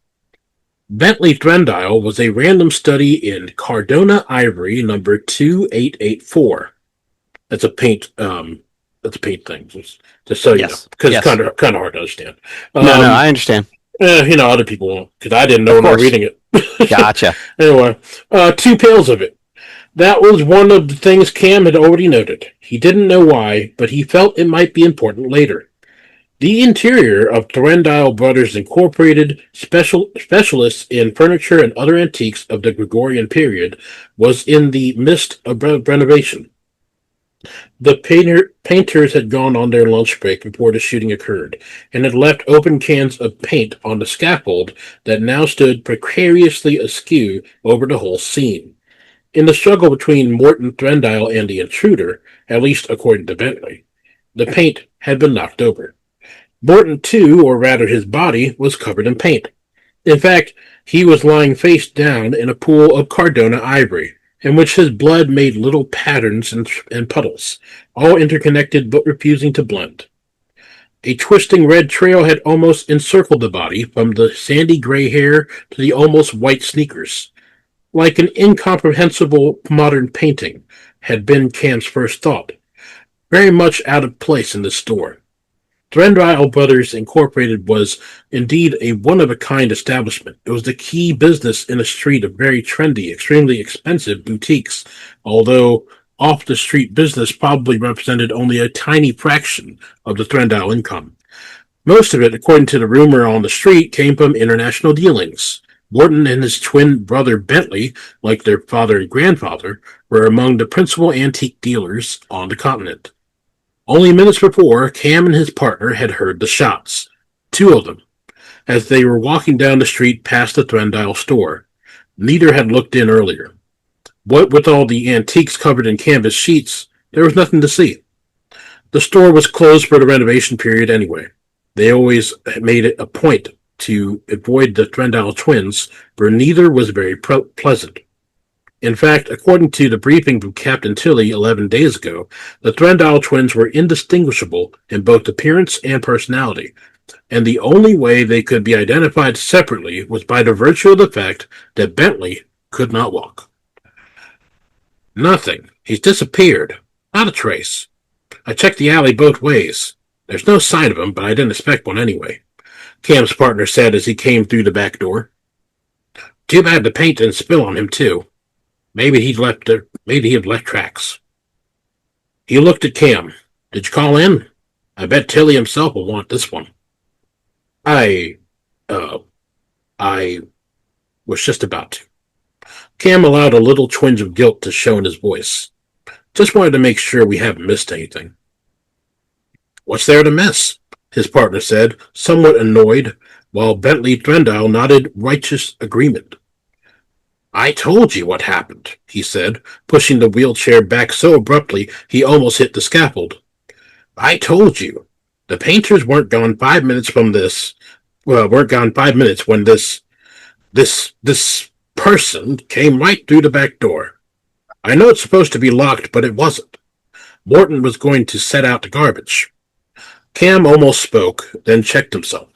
Bentley Threndile was a random study in Cardona Ivory number 2884. That's a paint thing. Just so you know, because it's kind of hard to understand. No, I understand. Other people won't, because I didn't know when I was reading it. Gotcha. Anyway, 2 pails of it. That was one of the things Cam had already noted. He didn't know why, but he felt it might be important later. The interior of Thorendile Brothers Incorporated, specialists in furniture and other antiques of the Gregorian period, was in the midst of renovation. The painters had gone on their lunch break before the shooting occurred, and had left open cans of paint on the scaffold that now stood precariously askew over the whole scene. In the struggle between Morton Threndile and the intruder, at least according to Bentley, the paint had been knocked over. Morton, too, or rather his body, was covered in paint. In fact, he was lying face down in a pool of Cardona ivory, in which his blood made little patterns and puddles, all interconnected but refusing to blend. A twisting red trail had almost encircled the body, from the sandy gray hair to the almost white sneakers. Like an incomprehensible modern painting, had been Cam's first thought. Very much out of place in the store. Threndile Brothers Incorporated was indeed a one-of-a-kind establishment. It was the key business in a street of very trendy, extremely expensive boutiques, although off-the-street business probably represented only a tiny fraction of the Threndile income. Most of it, according to the rumor on the street, came from international dealings. Morton and his twin brother Bentley, like their father and grandfather, were among the principal antique dealers on the continent. Only minutes before, Cam and his partner had heard the shots, two of them, as they were walking down the street past the Threndile store. Neither had looked in earlier. What with all the antiques covered in canvas sheets, there was nothing to see. The store was closed for the renovation period anyway. They always made it a point to avoid the Threndile twins, for neither was very pleasant. In fact, according to the briefing from Captain Tilly 11 days ago, the Threndile twins were indistinguishable in both appearance and personality, and the only way they could be identified separately was by the virtue of the fact that Bentley could not walk. Nothing. He's disappeared. Not a trace. I checked the alley both ways. There's no sign of him, but I didn't expect one anyway, Cam's partner said as he came through the back door. Too bad the paint didn't spill on him, too. Maybe he had left tracks. He looked at Cam. Did you call in? I bet Tilly himself will want this one. I was just about to. Cam allowed a little twinge of guilt to show in his voice. Just wanted to make sure we haven't missed anything. What's there to miss? His partner said, somewhat annoyed, while Bentley Threndile nodded righteous agreement. I told you what happened, he said, pushing the wheelchair back so abruptly he almost hit the scaffold. I told you. The painters weren't gone 5 minutes from this. Well, weren't gone 5 minutes when this person came right through the back door. I know it's supposed to be locked, but it wasn't. Morton was going to set out the garbage. Cam almost spoke, then checked himself.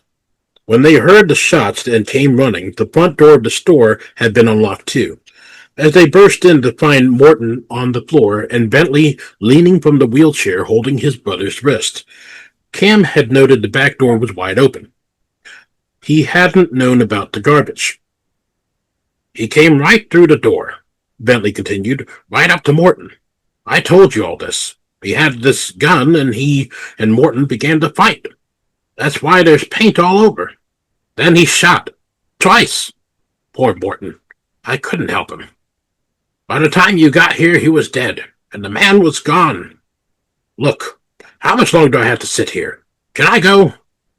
When they heard the shots and came running, the front door of the store had been unlocked too. As they burst in to find Morton on the floor and Bentley leaning from the wheelchair holding his brother's wrist, Cam had noted the back door was wide open. He hadn't known about the garbage. He came right through the door, Bentley continued, right up to Morton. I told you all this. He had this gun, and he and Morton began to fight. That's why there's paint all over. Then he shot. Twice. Poor Morton. I couldn't help him. By the time you got here, he was dead, and the man was gone. Look, how much longer do I have to sit here? Can I go?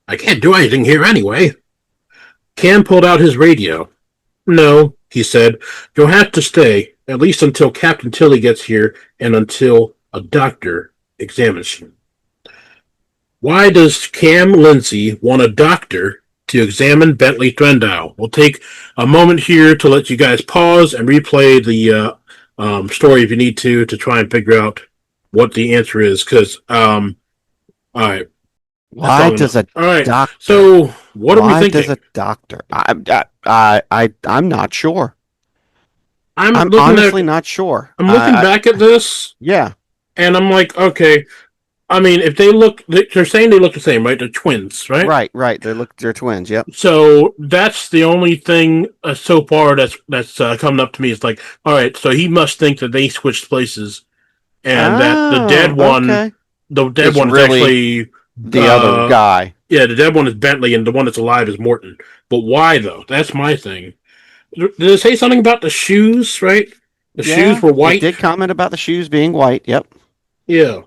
I can't do anything here anyway. Cam pulled out his radio. No, he said. You'll have to stay, at least until Captain Tilly gets here and until a doctor examines you. Why does Cam Lindsay want a doctor to examine Bentley Threndile? We'll take a moment here to let you guys pause and replay the story if you need to try and figure out what the answer is. Because, all right. Why does a doctor? So, what are we thinking? Why does a doctor? I'm not sure. I'm honestly not sure. I'm looking back at this. Yeah. And I'm like, okay. I mean, if they're saying they look the same, right? They're twins, right? Right. They're twins. Yep. So that's the only thing so far that's coming up to me. It's like, all right, so he must think that they switched places, and that the dead one, is really actually the other guy. Yeah, the dead one is Bentley, and the one that's alive is Morton. But why though? That's my thing. Did it say something about the shoes? Right, the shoes were white. It did comment about the shoes being white. Yep. Yeah.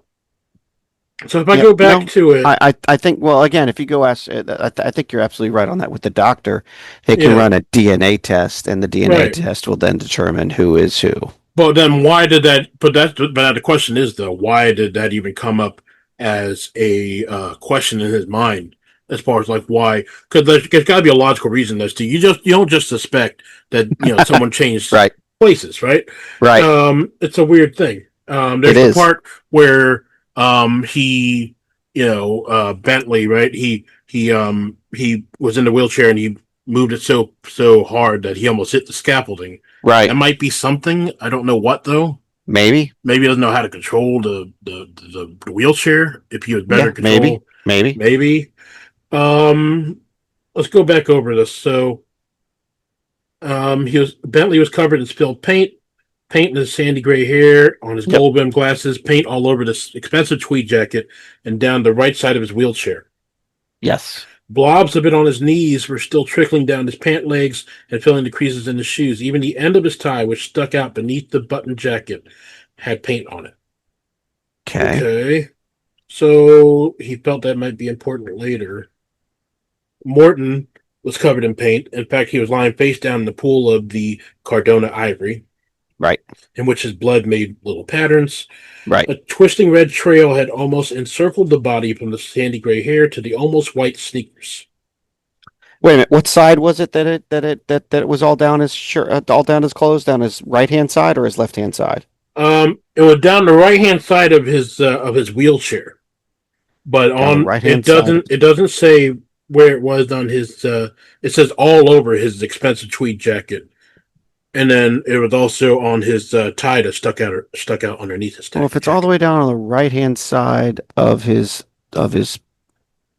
So if I go back to it, I think. Well, again, if you go ask, I think you're absolutely right on that. With the doctor, they can run a DNA test, and the DNA test will then determine who is who. But then, why did that? But the question is though, why did that even come up as a question in his mind? As far as like why? Because there's got to be a logical reason as to you don't just suspect that someone changed places, right? Right. It's a weird thing. There's the part where he Bentley, right? He was in the wheelchair and he moved it so hard that he almost hit the scaffolding. Right. That might be something. I don't know what though. Maybe he doesn't know how to control the wheelchair. If he was better control, maybe. Let's go back over this. So, Bentley was covered in spilled paint in his sandy gray hair, on his gold rimmed glasses, paint all over this expensive tweed jacket, and down the right side of his wheelchair. Yes. Blobs of it on his knees were still trickling down his pant legs and filling the creases in his shoes. Even the end of his tie, which stuck out beneath the button jacket, had paint on it. Okay. Okay. So he felt that might be important later. Morton was covered in paint. In fact, he was lying face down in the pool of the Cardona ivory, Right. in which his blood made little patterns. Right. A twisting red trail had almost encircled the body from the sandy gray hair to the almost white sneakers. Wait a minute. What side was it that it was all down his shirt, all down his clothes, down his right hand side or his left hand side? It was down the right hand side of his wheelchair, but Down the on right hand side. it doesn't say where it was on his. It says all over his expensive tweed jacket, and then it was also on his tie that stuck out underneath his Well, if it's all the way down on the right hand side of his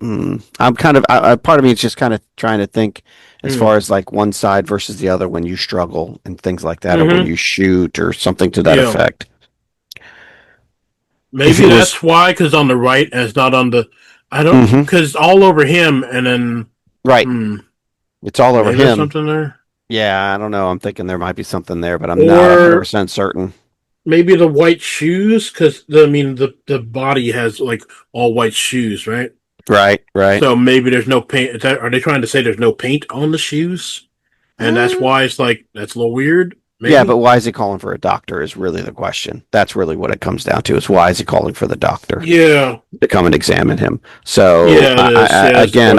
I'm kind of part of me is just kind of trying to think as far as like one side versus the other when you struggle and things like that, or when you shoot or something to that Yeah. effect. If Maybe it that's was why, because on the right and it's not on the. I don't because all over him, and then right, it's all over maybe there's him. something there. Yeah, I don't know. I'm thinking there might be something there, but I'm not Or 100% certain. maybe the white shoes, because the body has like all white shoes, right? Right, right. So maybe there's no paint. Are they trying to say there's no paint on the shoes, and that's Uh, why it's like that's a little weird? yeah, Maybe. but why is he calling for a doctor is really the question. That's really what it comes down to is why is he calling for the doctor Yeah. to come and examine him? So Yeah. It is. Yeah, that's the again,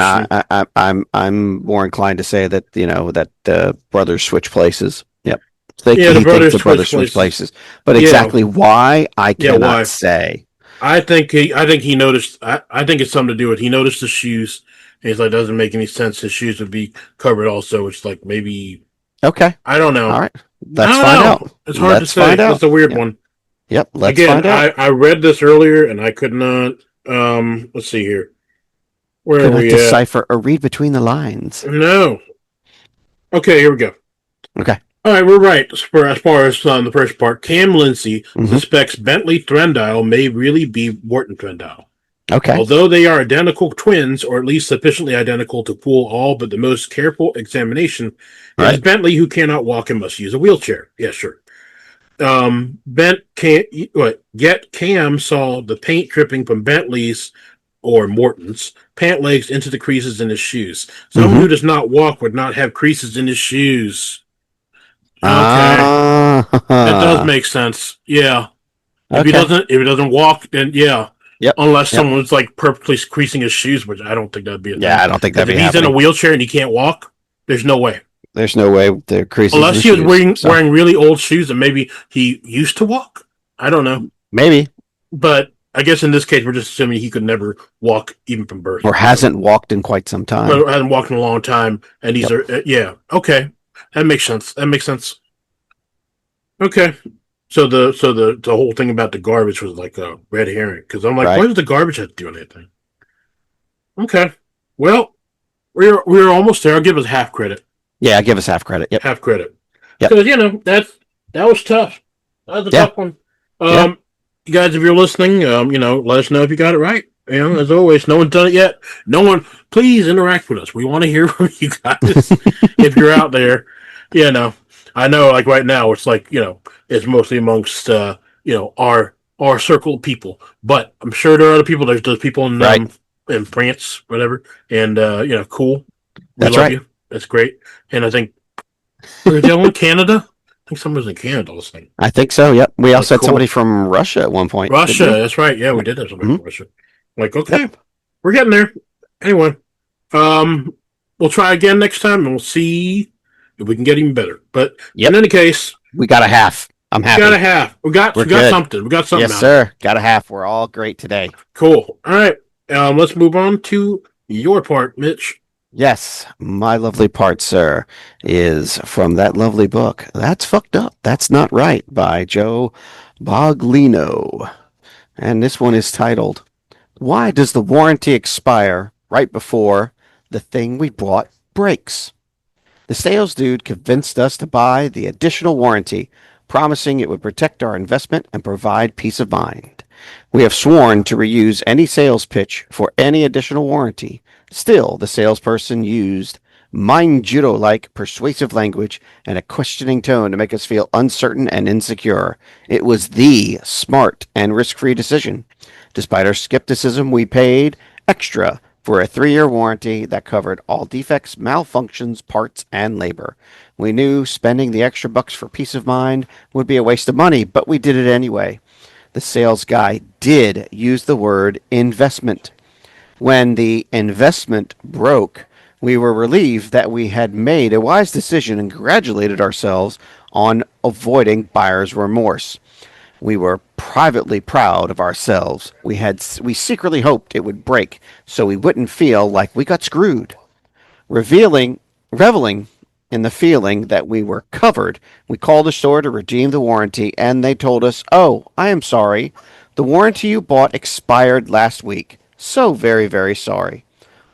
question. I'm more inclined to say that that brothers switch places. Yep, Yeah, the he thinks brothers the brothers switch switch places. places, but Yeah. exactly why I Yeah. cannot Why? say. I think he noticed. I think it's something to do with he noticed the shoes. And he's like, doesn't make any sense. His shoes would be covered also. It's like maybe Okay, I don't know. all right, I let's don't find know. out. It's hard to Let's say. find out. That's a weird Yep, one. yep. Let's Again, find out. I read this earlier and I could not. Let's see here. Where Could are not we at? decipher or read between the lines. No. Okay, here we go. Okay. All right, we're right as far as the first part. Cam Lindsay suspects Bentley Threndile may really be Morton Threndile. Okay. Although they are identical twins, or at least sufficiently identical to fool all but the most careful examination, it is Bentley who cannot walk and must use a wheelchair. Yeah, sure. Yet Cam saw the paint dripping from Bentley's or Morton's pant legs into the creases in his shoes. Someone who does not walk would not have creases in his shoes. Okay. That does make sense. Yeah. If he doesn't walk, then yeah. Yep. Unless someone's like purposely creasing his shoes, which I don't think that'd be a thing. Yeah, I don't think that'd be if he's happening. in a wheelchair and he can't walk, there's no way. There's no way the creases. Unless he was wearing really old shoes and maybe he used to walk. I don't know. Maybe. But I guess in this case, we're just assuming he could never walk even from birth. Or hasn't walked in quite some time. Or hasn't walked in a long time. And these are, yeah. Okay. That makes sense. Okay. So the whole thing about the garbage was like a red herring. Because I'm like, why does the garbage have to do anything? Okay. Well, we're almost there. I'll give us half credit. Yeah, give us half credit. Yep. Half credit. Yep. Because that was tough. That was a tough one. You guys, if you're listening, let us know if you got it right. As always, no one's done it yet. No one, please interact with us. We want to hear from you guys. If you're out there, I know, like right now, it's like it's mostly amongst our circle of people, but I'm sure there are other people. There's those people in France, whatever, and cool. We love you. That's great. And I think we're dealing with Canada. I think someone's in Canada listening. I think so. Yep. We also had somebody from Russia at one point. Russia, that's right. Yeah, we did have somebody from Russia. Like, okay, we're getting there. Anyway, we'll try again next time, and we'll see if we can get even better. But in any case, we got a half. I'm happy. We got a half. We got something. We got something. Yes, sir. Got a half. We're all great today. Cool. All right. Let's move on to your part, Mitch. Yes, my lovely part, sir, is from that lovely book, That's Fucked Up, That's Not Right, by Joe Boglino. And this one is titled, Why Does the Warranty Expire Right Before the Thing We Bought Breaks? The sales dude convinced us to buy the additional warranty, promising it would protect our investment and provide peace of mind. We have sworn to reuse any sales pitch for any additional warranty. Still, the salesperson used mind-judo-like persuasive language and a questioning tone to make us feel uncertain and insecure. It was the smart and risk-free decision. Despite our skepticism, we paid extra for a 3-year warranty that covered all defects, malfunctions, parts, and labor. We knew spending the extra bucks for peace of mind would be a waste of money, but we did it anyway. The sales guy did use the word investment. When the investment broke, we were relieved that we had made a wise decision and congratulated ourselves on avoiding buyer's remorse. We were privately proud of ourselves. We secretly hoped it would break so we wouldn't feel like we got screwed. Reveling in the feeling that we were covered, we called the store to redeem the warranty, and they told us, "Oh, I am sorry. The warranty you bought expired last week. So very, very sorry."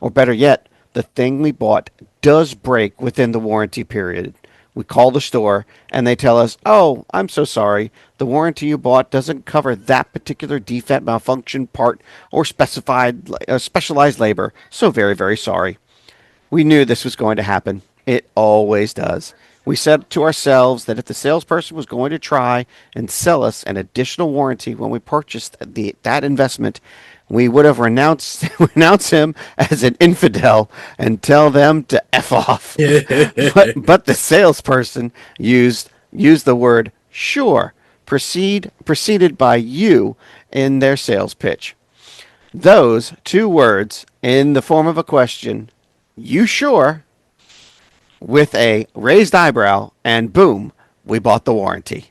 Or better yet, the thing we bought does break within the warranty period. We call the store, and they tell us, "Oh, I'm so sorry. The warranty you bought doesn't cover that particular defect, malfunction, part, or specialized labor. So very, very sorry." We knew this was going to happen. It always does. We said to ourselves that if the salesperson was going to try and sell us an additional warranty when we purchased that investment, we would have renounced him as an infidel and tell them to F off. But the salesperson used the word sure, preceded by you in their sales pitch. Those two words in the form of a question, "You sure?" with a raised eyebrow, and boom, we bought the warranty.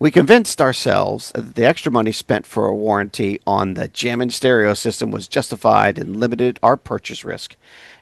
We convinced ourselves that the extra money spent for a warranty on the Jammin' stereo system was justified and limited our purchase risk.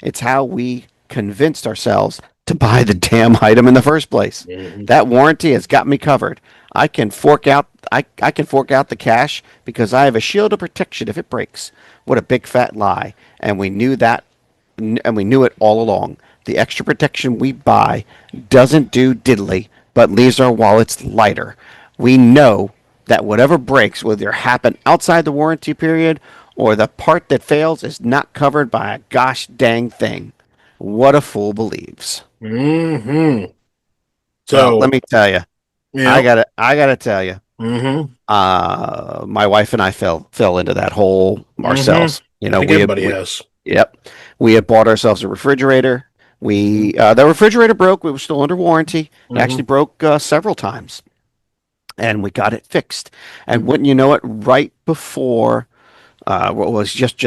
It's how we convinced ourselves to buy the damn item in the first place. Mhm. That warranty has got me covered. I can fork out the cash because I have a shield of protection if it breaks. What a big fat lie. And we knew it all along. The extra protection we buy doesn't do diddly, but leaves our wallets lighter. We know that whatever breaks, whether it happen outside the warranty period or the part that fails, is not covered by a gosh dang thing. What a fool believes. Mm-hmm. Well, So, let me tell you, I yeah. gotta tell you, Mm-hmm. my wife and I fell into that hole Mm-hmm. ourselves. I think everybody has. Yep, we had bought ourselves a refrigerator. The refrigerator broke. We were still under warranty. It Mm-hmm. actually broke several times, and we got it fixed. And Mm-hmm. wouldn't you know it, right before what was just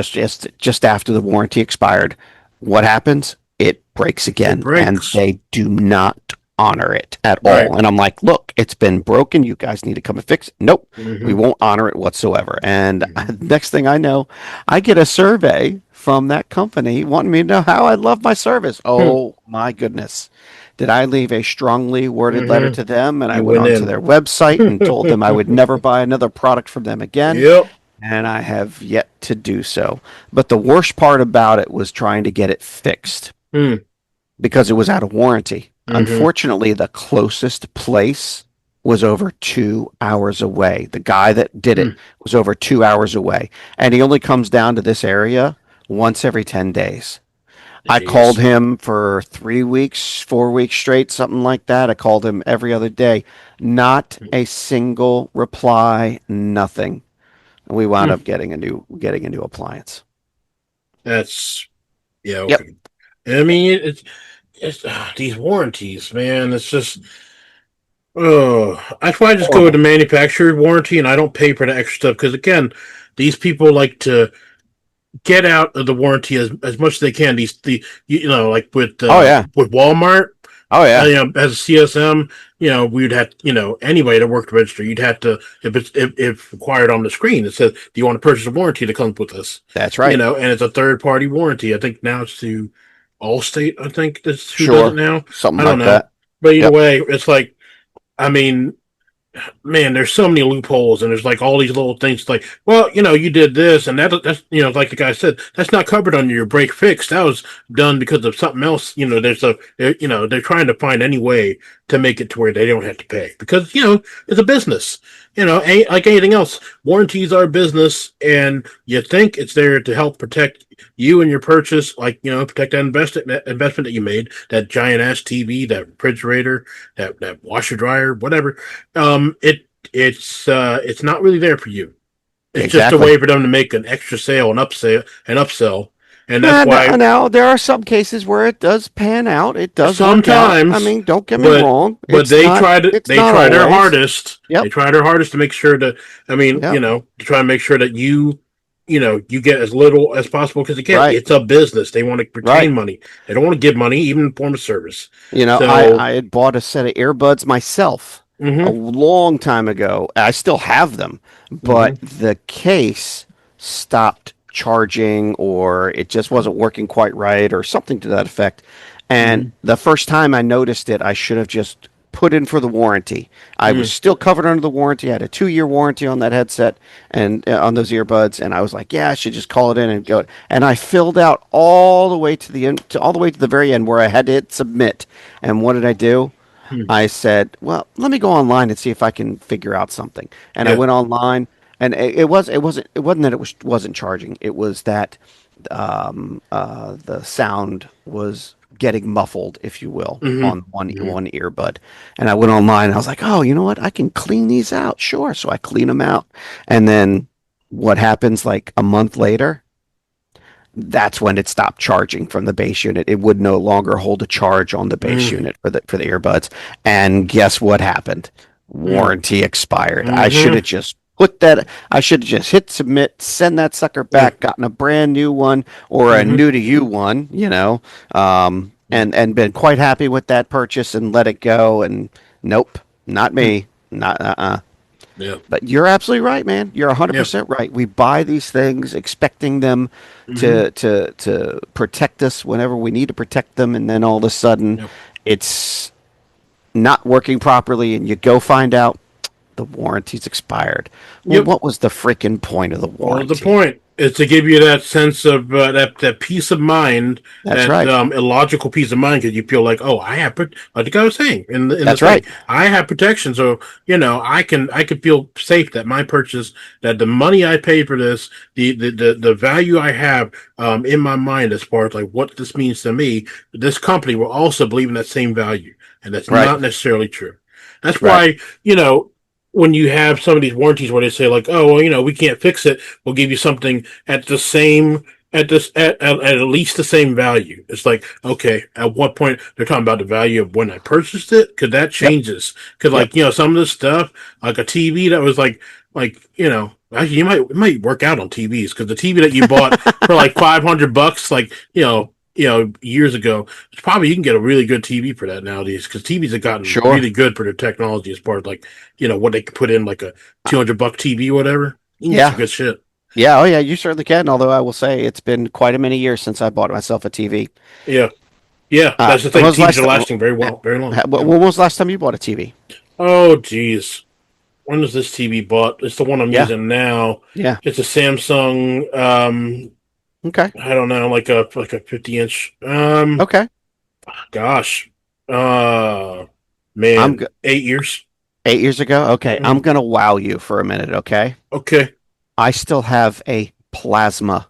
after the warranty expired, what happens? It breaks It again, and breaks. they do not honor it at Right. all. And I'm like, look, it's been broken. You guys need to come and fix it. Nope, we Mm-hmm. won't honor it whatsoever. And Mm-hmm. next thing I know, I get a survey from that company wanting me to know how I love my service. Oh my goodness. Did I leave a strongly worded letter Mm-hmm. to them? And I You went went onto in. their website and told them I would never buy another product from them again. Yep. And I have yet to do so. But the worst part about it was trying to get it fixed Mm. because it was out of warranty. Mm-hmm. Unfortunately, the closest place was over 2 hours away. The guy that did it Mm. was over 2 hours away. And he only comes down to this area once every 10 days. I called Jeez. him for 3 weeks, 4 weeks straight, something like that. I called him every other day. Not a single reply, nothing. We wound Mm. up getting a new appliance. That's yeah. Yep. Okay. I mean, it's these warranties, man. It's just that's why I just go with Horrible. the manufacturer warranty, and I don't pay for the extra stuff because again, these people like to get out of the warranty as much as they can. Like Oh yeah. with Walmart, Oh yeah. as a CSM, we'd have anybody that worked register, you'd have to if required on the screen it says, "Do you want to purchase a warranty that comes with this?" That's right. And it's a third party warranty. I think now it's to Allstate. I think that's who does it Sure. now. Something I don't like know, that. but either Yep. way, it's like I mean. man, there's so many loopholes, and there's like all these little things. Like, well, you did this, and that's like the guy said, that's not covered under your break fix. That was done because of something else. They're trying to find any way to make it to where they don't have to pay because it's a business. Like anything else, warranties are a business, and you think it's there to help protect you and your purchase, like protect that investment that you made, that giant ass TV, that refrigerator, that washer dryer, whatever. It's not really there for you. It's just a Exactly. way for them to make an extra sale, an upsell, and that's Now, why now, there are some cases where it does pan out. It does work out. I sometimes, mean, don't get me but wrong. but It's not. It's they not try their always. hardest. They Yep. try their hardest to make sure that Yep. to try and make sure that you get as little as possible because again, Right. it's a business. They want to Right. retain money. They don't want to give money, even in form of service. I So, had bought a set of earbuds myself a hmm long time ago. I still have them, but hmm the case stopped charging or it just wasn't working quite right or something to that effect. And hmm the first time I noticed it, I should have just put in for the warranty. I was hmm still covered under the warranty. I had a 2-year warranty on that headset and on those earbuds, and I was like, yeah, I should just call it in and go. And I filled out all the way to the end, all the way to the very end where I had to hit submit. And what did I do? I said, well, let me go online and see if I can figure out something. And I yeah. went online, and it wasn't that wasn't charging. It was that the sound was getting muffled, if you will, hmm on one hmm one earbud. And I went online and I was like, oh, you know what? I can clean these out. Sure. So I clean them out. And then what happens like a month later? That's when it stopped charging from the base unit. It would no longer hold a charge on the base hmm unit for the earbuds. And guess what happened? Warranty expired. I should hmm have just put that. I should have just hit submit, send that sucker Yeah. back, gotten a brand new one or a hmm new to you one, and been quite happy with that purchase and let it go. And nope, not me. Not Yeah. But you're absolutely right, man. You're Yeah. 100% right. We buy these things expecting them hmm to protect us whenever we need to protect them, and then all of a sudden Yeah. it's not working properly, and you go find out the warranty's expired. Well, Yep. what was the freaking point of the Well, the warranty? point is to give you that sense of that peace of mind, That's that right. illogical peace of mind, because you feel like, oh, I have, like the guy was saying in the That's thing, right. I have protection, so I can feel safe that my purchase, that the money I paid for this, the value I have in my mind as far as like what this means to me, this company will also believe in that same value, and that's Right. not necessarily true. That's Right. why when you have some of these warranties where they say like, oh, well, we can't fix it, we'll give you something at the same at least the same value. It's like, okay, at what point they're talking about the value of when I purchased it? Because that Yep. changes. Because Yep. like some of this stuff, like a TV that was like actually it might work out on TVs because the TV that you bought for like $500, like years ago, it's probably you can get a really good TV for that nowadays because TVs have gotten Sure. really good for their technology as far as like what they can put in like a $200 TV or whatever. You can get some Yeah. good shit. Yeah. Oh, yeah. You certainly can. Although I will say it's been quite a many years since I bought myself a TV. Yeah, yeah, that's the When thing. was the TVs last are time? lasting very well, very long. When Yeah. was the last time you bought a TV? Oh, geez. When was this TV bought? It's the one I'm Yeah. using now. Yeah. It's a Samsung. Okay. I don't know, like a 50-inch. Okay. Gosh, I'm man, go- 8 years. 8 years ago. Okay. I'm Mhm. gonna wow you for a minute. Okay. Okay, I still have a plasma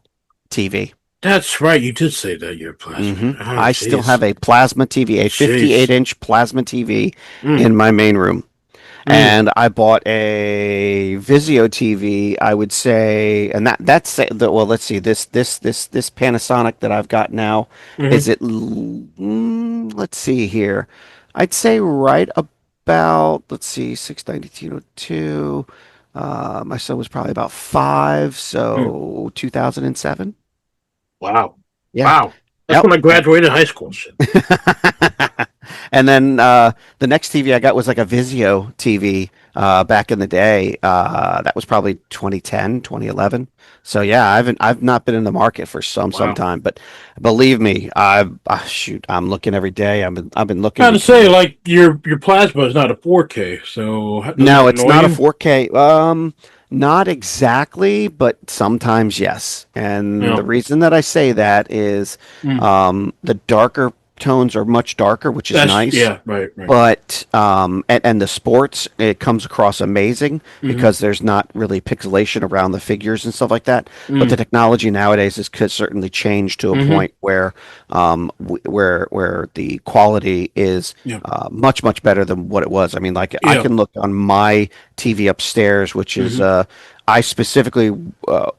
TV. that's right. You did say that you're a plasma. Oh, I still jeez, have a plasma TV, a jeez. 58-inch plasma TV Mm, in my main room. mm, And I bought a Vizio TV, I would say, and well, let's see, this Panasonic that I've got now, mm-hmm, is it, let's see here. I'd say right about, let's see, 69202. My son was probably about 5, mm. so 2007. Wow, Yeah. wow. That's Yep. when I graduated high school. Shit. And then the next TV I got was like a Vizio TV back in the day. That was probably 2010, 2011. So yeah, I've not been in the market for some Wow. time, but believe me, shoot, I'm looking every day. I've been looking Trying to say, because like, your plasma is not a 4K, so doesn't no, that it's annoy not a you? 4K. Not exactly, but sometimes yes. And the No. reason that I say that is Mm. the darker tones are much darker, which is That's nice. yeah, right, right. But and the sports, it comes across amazing Mm-hmm. because there's not really pixelation around the figures and stuff like that. But the Mm. technology nowadays has could certainly changed to a Mm-hmm. point where where the quality is Yeah. much better than what it was. I mean, like I Yeah. can look on my TV upstairs, which is Mm-hmm. I specifically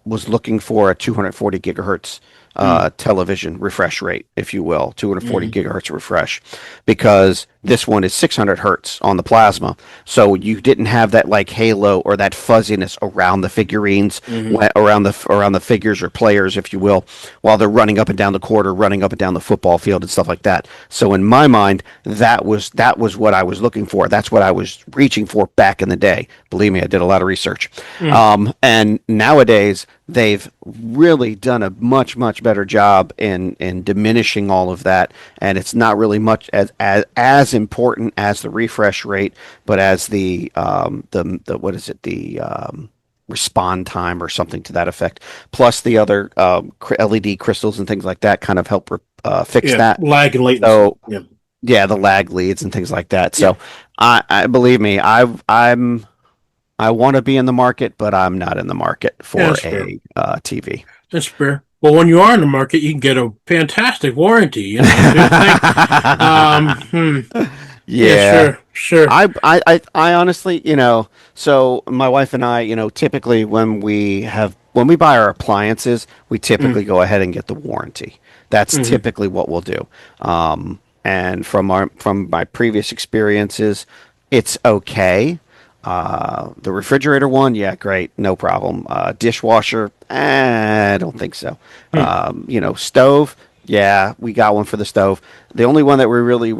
was looking for a 240 gigahertz Mm. television refresh rate, if you will, 240 Mm-hmm. gigahertz refresh, because this one is 600 hertz on the plasma. So you didn't have that like halo or that fuzziness around the figurines, Mm-hmm. around the figures or players, if you will, while they're running up and down the court or running up and down the football field and stuff like that. So in my mind, that was what I was looking for. That's what I was reaching for back in the day. Believe me, I did a lot of research. Mm. And nowadays, they've really done a much better job in diminishing all of that, and it's not really much as important as the refresh rate, but as the what is it, the respond time or something to that effect. Plus the other LED crystals and things like that kind of help fix Yeah. that. Lag and latency. So Yeah. yeah, the lag leads and things like that. Yeah. So I believe me, I want to be in the market, but I'm not in the market Yeah, for that's fair. a TV. That's fair. Well, when you are in the market, you can get a fantastic warranty. Just think. Hmm. Yeah. Yeah. Sure. Sure. I honestly, so my wife and I, typically when we buy our appliances, we Mm. typically go ahead and get the warranty. That's Mm-hmm. typically what we'll do. And from my previous experiences, it's okay. The refrigerator one, yeah, great, no problem. Dishwasher, I don't think so. Mm. Stove, yeah, we got one for the stove. The only one that we really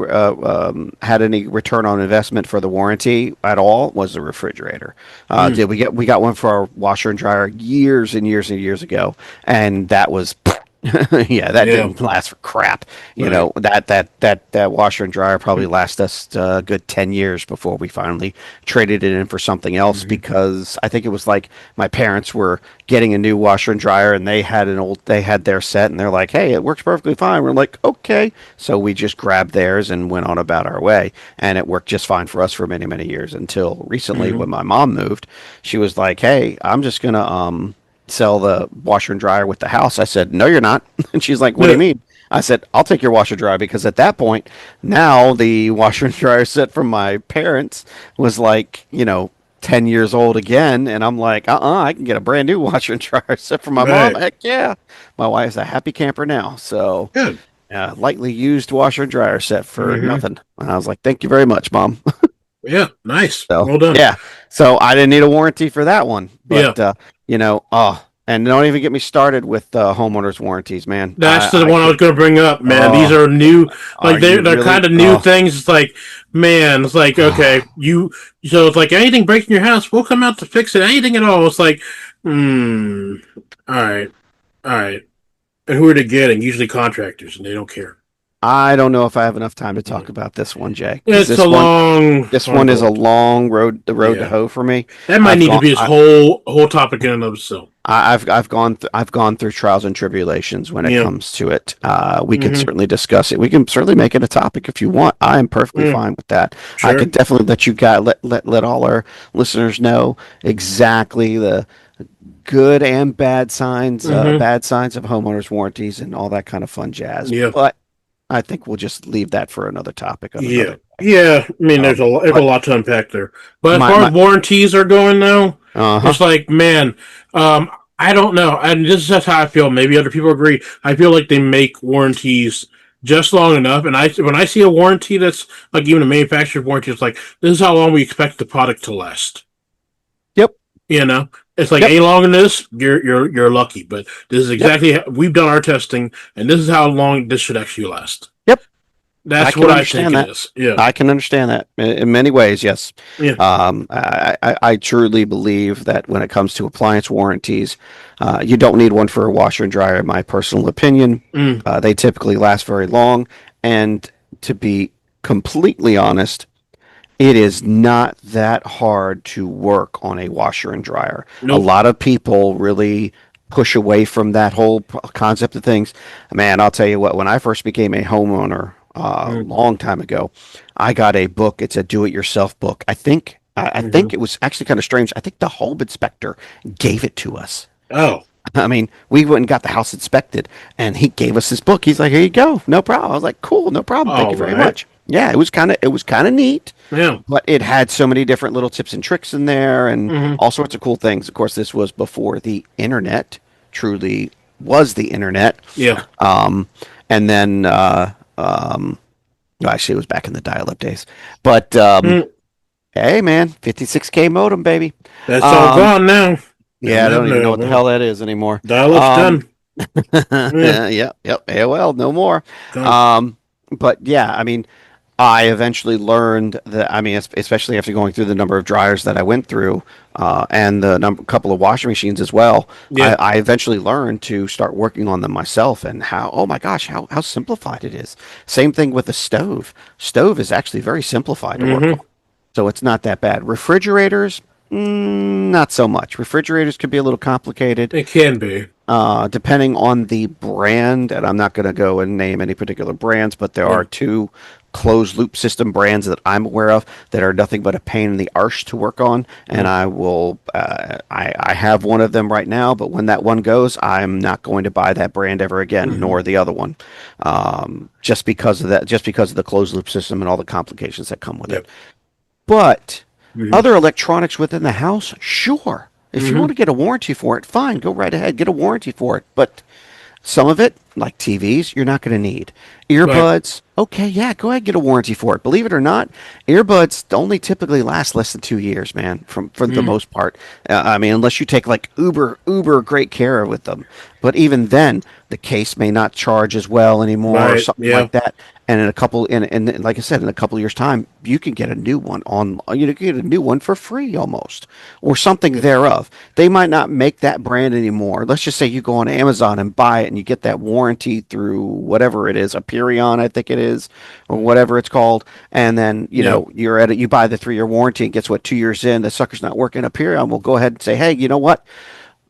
had any return on investment for the warranty at all was the refrigerator. Mm. Did we got one for our washer and dryer years and years and years ago, and that was yeah, that Yeah. didn't last for crap. Right. That washer and dryer probably last us a good 10 years before we finally traded it in for something else, Mm-hmm. because I think it was like my parents were getting a new washer and dryer and they had their set and they're like, "Hey, it works perfectly fine." We're like, "Okay." So we just grabbed theirs and went on about our way, and it worked just fine for us for many years until recently Mm-hmm. when my mom moved. She was like, "Hey, I'm just going to sell the washer and dryer with the house." I said, "No, you're not." And she's like, "What do you Yeah. mean?" I said, "I'll take your washer dryer," because at that point, now the washer and dryer set from my parents was like, 10 years old again. And I'm like, I can get a brand new washer and dryer set from my mom. Right. Heck yeah. My wife's a happy camper now. So, Good. lightly used washer and dryer set for Mm-hmm. nothing. And I was like, "Thank you very much, mom." Yeah. Nice. So Well done. yeah, so I didn't need a warranty for that one, Yeah. but and don't even get me started with homeowners warranties, man. That's the I one I was could. going to bring up, man. These Oh, are new, are like you they're kind really? of new Oh, things. It's like, man, it's like, okay, so it's like anything breaking your house, we'll come out to fix it. Anything at all. It's like, hmm, all right, all right. And who are they getting? Usually contractors, and they don't care. I don't know if I have enough time to Yeah. talk about this one, Jay, because It's a long, this long one is a road. long road, the road to Yeah, hoe for me. that might I've need to gone, be his whole topic in and of itself. I've gone through trials and tribulations when it Yeah. comes to it. We could Mm-hmm. certainly discuss it. We can certainly make it a topic if you want. I am perfectly Mm, fine with that. I sure. could definitely let you guys let all our listeners know exactly the good and Mm-hmm. bad signs of homeowners warranties and all that kind of fun jazz. Yeah. But I think we'll just leave that for another topic on Yeah. another day. Yeah. I mean, there's a But lot to unpack there. But as my far as my warranties are going now, uh-huh. it's like, man, I don't know. And this is just how I feel. Maybe other people agree. I feel like they make warranties just long enough. And when I see a warranty that's like even a manufacturer's warranty, it's like, this is how long we expect the product to last. Yep. You know? It's like, Yep. any longer than this, you're lucky. But this is Yep. exactly we've done our testing, and this is how long this should actually last. Yep. I That's can what I think understand it that. is. Yeah. I can understand that in many ways. Yes. Yeah. I truly believe that when it comes to appliance warranties, you don't need one for a washer and dryer, in my personal opinion. Mm. They typically last very long. And to be completely honest, it is not that hard to work on a washer and dryer. A Nope. lot of people really push away from that whole concept of things. Man, I'll tell you what, when I first became a homeowner a Mm. long time ago, I got a book. It's a do-it-yourself book. I Hmm. think it was actually kind of strange. I think the home inspector gave it to us. Oh. I mean, we went and got the house inspected, and he gave us this book. He's like, "Here you go, no problem." I was like, "Cool, no problem. Thank All you very right. much." Yeah, it was kind of neat, Yeah. but it had so many different little tips and tricks in there, and Hmm. all sorts of cool things. Of course, this was before the internet truly was the internet, Yeah. um, and then well, actually, it was back in the dial-up days. But Mm. hey, man, 56K modem, baby. That's all Um, gone now. yeah, I Internet don't even know what the available. hell that is anymore. Dial-up's Um, done. Yeah. yep, yep. AOL, no more. Done. Um, but yeah, I mean, I eventually learned that. I mean, especially after going through the number of dryers that I went through, and the couple of washing machines as well. Yeah. I eventually learned to start working on them myself, and how, oh my gosh, how simplified it is. Same thing with the stove. Stove is actually very simplified to work on, Hmm. so it's not that bad. Refrigerators, not so much. Refrigerators could be a little complicated, It can be. depending on the brand, and I'm not going to go and name any particular brands, but there are Yeah. two closed loop system brands that I'm aware of that are nothing but a pain in the arse to work on. And Mm. I have one of them right now, but when that one goes, I'm not going to buy that brand ever again, Hmm. nor the other one, just because of that, just because of the closed loop system and all the complications that come with it. Yep. But Hmm. other electronics within the house, sure. If you want Hmm. to get a warranty for it, fine, go right ahead, get a warranty for it. But some of it, like TVs, you're not going to need. Right. Earbuds, okay, yeah, go ahead, get a warranty for it. Believe it or not, earbuds only typically last less than 2 years, man, for the Mm. most part. I mean, unless you take like uber great care with them. But even then, the case may not charge as well anymore, or Right. something Yeah. like that. And in a couple, and like I said, in a couple of years' time, you can get a new one on, you can get a new one for free almost, or something Yep. thereof. They might not make that brand anymore. Let's just say you go on Amazon and buy it, and you get that warranty through whatever it is, Aperion, I think it is, or whatever it's called. And then Yeah. you're at it, you buy the 3 year warranty, and guess what? 2 years in, the sucker's not working. Aperion will go ahead and say, hey, you know what?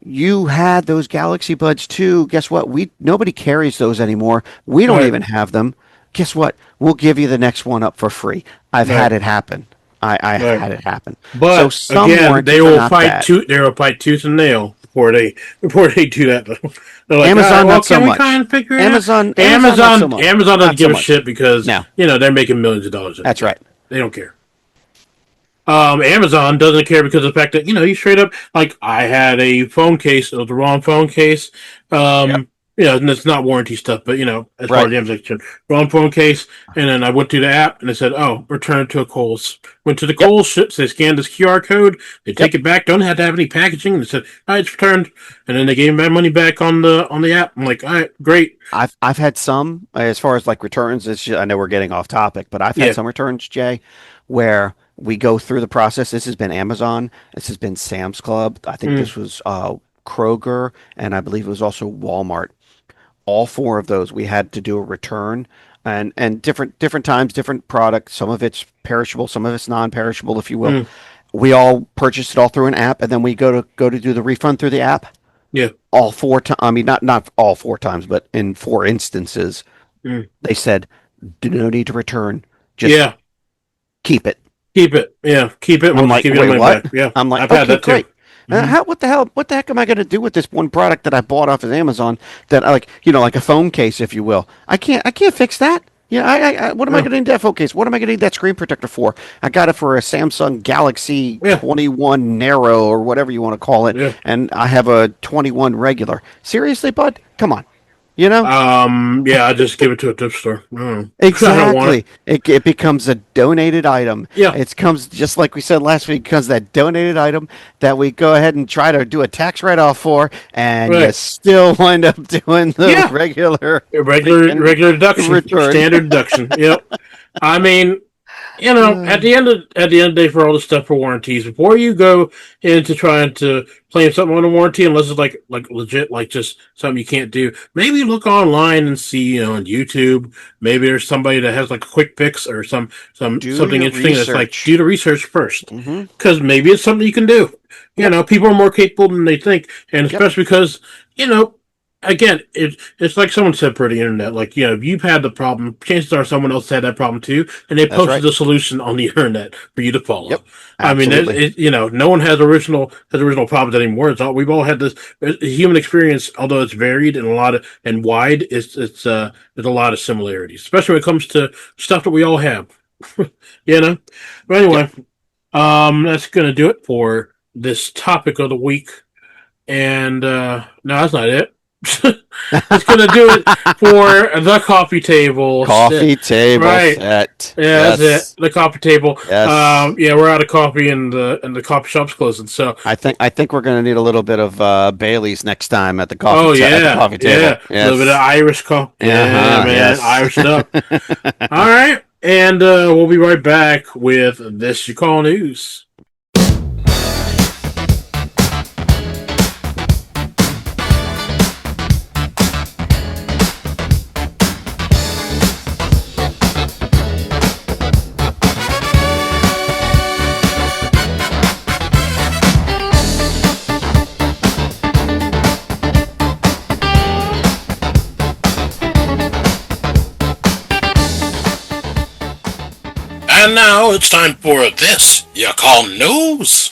You had those Galaxy Buds too. Guess what? Nobody carries those anymore. We don't Right. even have them. Guess what? We'll give you the next one up for free. I've had Right. it happen. I Right. had it happen. So But some again, they warranties are will not fight bad. tooth. They will fight tooth and nail before they do that. They're like, all right, Amazon, well, not so can we much. kind of figure it out? Amazon, not so Amazon, much. Amazon doesn't Not so give a much. shit because No, they're making millions of dollars every that's day. right. They don't care. Amazon doesn't care because of the fact that you straight up like I had a phone case, it was the wrong phone case. Yep. And it's not warranty stuff, but as far Right. as the Amazon concerned, wrong phone case, and then I went to the app and it said, "Oh, return it to a Kohl's." Went to the Yep. Kohl's, they scanned this QR code, they take Yep. it back, don't have to have any packaging, and it said, "All right, it's returned," and then they gave me my money back on the app. I'm like, "All right, great." I've had some as far as like returns. I know we're getting off topic, but I've had Yeah. some returns, Jay, where we go through the process. This has been Amazon. This has been Sam's Club. I think Mm. this was Kroger, and I believe it was also Walmart. All four of those we had to do a return, and different times, different products. Some of it's perishable, some of it's non-perishable, if you will. Mm. We all purchased it all through an app, and then we go to do the refund through the app. Yeah. All 4 times. I mean, not all 4 times, but in 4 instances, Mm. they said, no need to return. Just Yeah. keep it. Keep it. Yeah. Keep it. We'll I'm just like, give you the wait, money what? back. Yeah. I'm like, I've had okay, that too. great. Hmm. What the heck am I going to do with this one product that I bought off of Amazon that I like, like a phone case, if you will? I can't fix that. Yeah, what am I Yeah. going to need that phone case? What am I going to need that screen protector for? I got it for a Samsung Galaxy Yeah. 21 Narrow or whatever you want to call it, Yeah. and I have a 21 regular. Seriously, bud? Come on. You know? Yeah, I just give it to a thrift store. I don't want Exactly. It becomes a donated item. it. Yeah, It comes just like we said last week, because that donated item that we go ahead and try to do a tax write-off for, and you right. still wind up doing the Yeah, regular a freaking regular deduction, return. standard deduction. Yep. I mean, Uh, at the end of the day, for all the stuff for warranties, before you go into trying to claim something on a warranty, unless it's like legit, like just something you can't do, maybe look online and see, on YouTube. Maybe there's somebody that has like a quick fix or do something your interesting that's like research. do the research first, Hmm. because maybe it's something you can do. Yep. People are more capable than they think, and Yep. especially because you know again, it's like someone said for the internet, like, if you've had the problem, chances are someone else had that problem too, and they That's posted right. the solution on the internet for you to follow. Yep. I mean, Absolutely. no one has original problems anymore. We've all had this human experience, although it's varied and and wide. There's a lot of similarities, especially when it comes to stuff that we all have. you know. But Yep. anyway, that's gonna do it for this topic of the week. And no, that's not it. That's gonna do it for the coffee table set. Coffee table Right. set. Yeah, that's it. Yes. The coffee table. Yes. Yeah, we're out of coffee and the coffee shop's closing. So, I think we're going to need a little bit of Bailey's next time at the oh at the yeah, coffee table. yeah, a little bit of Yes. Irish coffee. Yeah, Uh-huh. man, Yes. Irish it up. All right, and we'll be right back with this you call news. And now it's time for this you call news.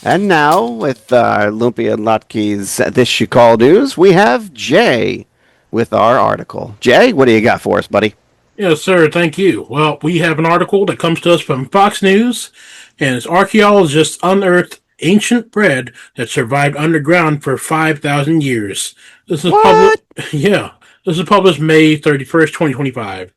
And now, with Lumpy and Lotke's This You Call News, we have Jay with our article. Jay, what do you got for us, buddy? Yes, sir. Thank you. Well, we have an article that comes to us from Fox News, and it's archaeologists unearthed ancient bread that survived underground for 5,000 years. This is published. What? Yeah, this is published May 31st, 2025.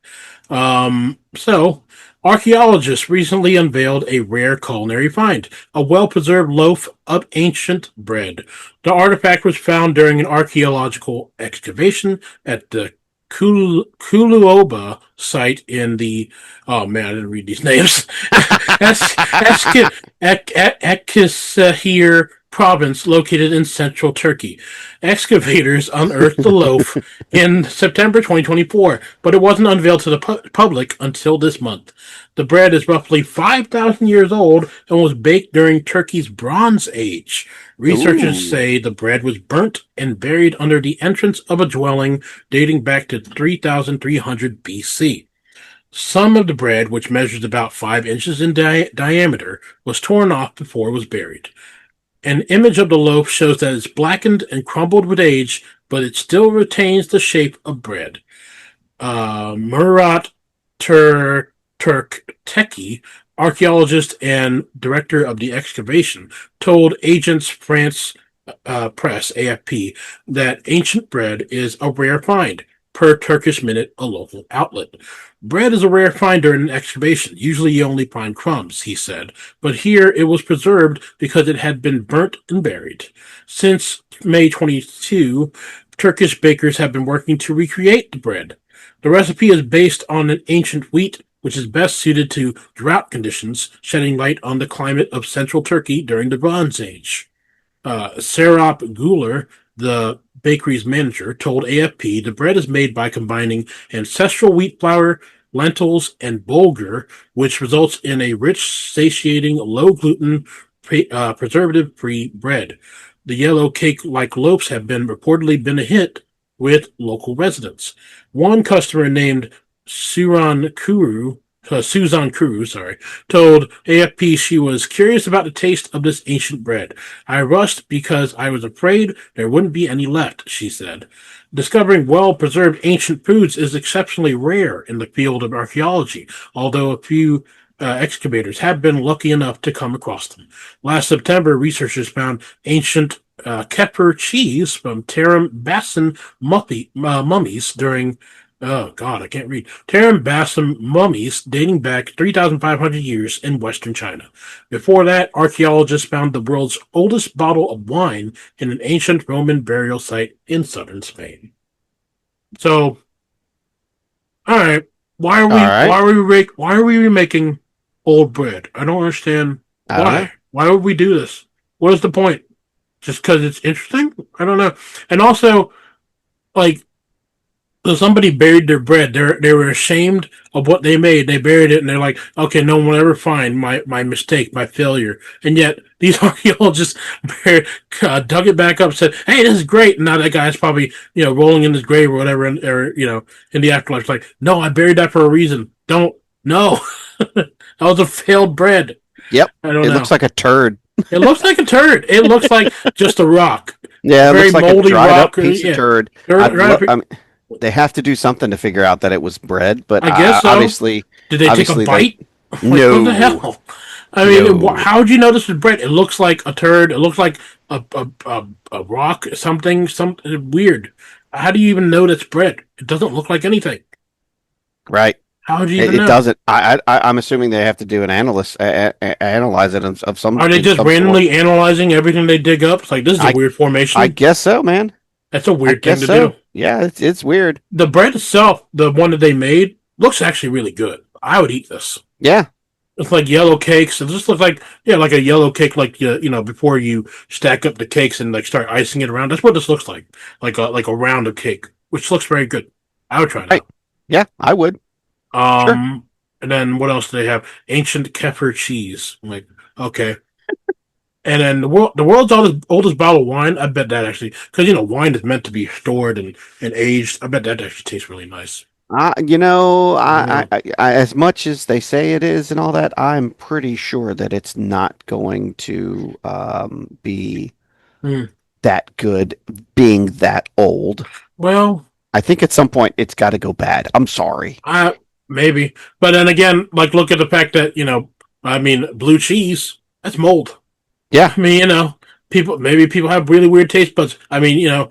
So, archaeologists recently unveiled a rare culinary find, a well-preserved loaf of ancient bread. The artifact was found during an archaeological excavation at the Kuluoba site in the oh man, I didn't read these names. Eskişehir province located in central Turkey. Excavators unearthed the loaf in September 2024, but it wasn't unveiled to the public until this month. The bread is roughly 5,000 years old and was baked during Turkey's Bronze Age. Researchers Ooh. say the bread was burnt and buried under the entrance of a dwelling dating back to 3,300 BC. Some of the bread, which measures about 5 inches in diameter, was torn off before it was buried. An image of the loaf shows that it's blackened and crumbled with age, but it still retains the shape of bread. Murat Turkteki, archaeologist and director of the excavation, told Agence France Press (AFP) that ancient bread is a rare find, per Turkish Minute, a local outlet. Bread is a rare find during an excavation. Usually you only find crumbs, he said, but here it was preserved because it had been burnt and buried. Since May 22, Turkish bakers have been working to recreate the bread. The recipe is based on an ancient wheat, which is best suited to drought conditions, shedding light on the climate of central Turkey during the Bronze Age. Serap Guler, the bakery's manager, told AFP the bread is made by combining ancestral wheat flour, lentils, and bulgur, which results in a rich, satiating, low-gluten, preservative-free bread. The yellow cake-like loaves have reportedly been a hit with local residents. One customer named Suran Kuru Susan Cruz, told AFP she was curious about the taste of this ancient bread. I rushed because I was afraid there wouldn't be any left, she said. Discovering well-preserved ancient foods is exceptionally rare in the field of archaeology, although a few excavators have been lucky enough to come across them. Last September, researchers found ancient Kefir cheese from Tarim Bassin mummies during oh God, I can't read. Tarim Bassin mummies dating back 3,500 years in western China. Before that, archaeologists found the world's oldest bottle of wine in an ancient Roman burial site in southern Spain. So, all right, All right. why are we remaking old bread? I don't understand I don't know. why. Why would we do this? What is the point? Just because it's interesting? I don't know. And also, like, so somebody buried their bread. They were ashamed of what they made. They buried it, and they're like, "Okay, no one will ever find my mistake, my failure." And yet these archaeologists dug it back up, said, "Hey, this is great." And now that guy's probably rolling in his grave or whatever, or in the afterlife. Like, no, I buried that for a reason. Don't no, that was a failed bread. Yep. I don't It know. looks like a turd. It looks like a turd. It looks like just a rock. Yeah, it Very looks like a moldy dried rock. up piece of turd. I mean, they have to do something to figure out that it was bread, but I guess so. obviously, Did they take a bite? Like, no, what the hell? I mean, no, how would you know this is bread? It looks like a turd. It looks like a rock, something weird. How do you even know that's bread? It doesn't look like anything. right? How would you even It know? doesn't. I'm assuming they have to do an analyze it of some. Are they in just some randomly sort. analyzing everything they dig up? It's like, this is a I weird formation. I guess so, man. That's a I weird thing guess to so. do. Yeah, it's weird. The bread itself, the one that they made, looks actually really good. I would eat this. Yeah, It's like yellow cakes. It just looks like like a yellow cake, like before you stack up the cakes and like start icing it around. That's what this looks like a round of cake, which looks very good. I would try right. that. Yeah, I would. Sure. And then what else do they have? Ancient Kefir cheese. I'm like, okay. And then the world's oldest bottle of wine. I bet that actually, because wine is meant to be stored and aged. I bet that actually tastes really nice. As much as they say it is and all that, I'm pretty sure that it's not going to be Hmm. that good, being that old. Well, I think at some point it's got to go bad. I'm sorry. maybe, but then again, like look at the fact that I mean, blue cheese that's mold. Yeah, I mean, people have really weird taste buds. I mean, no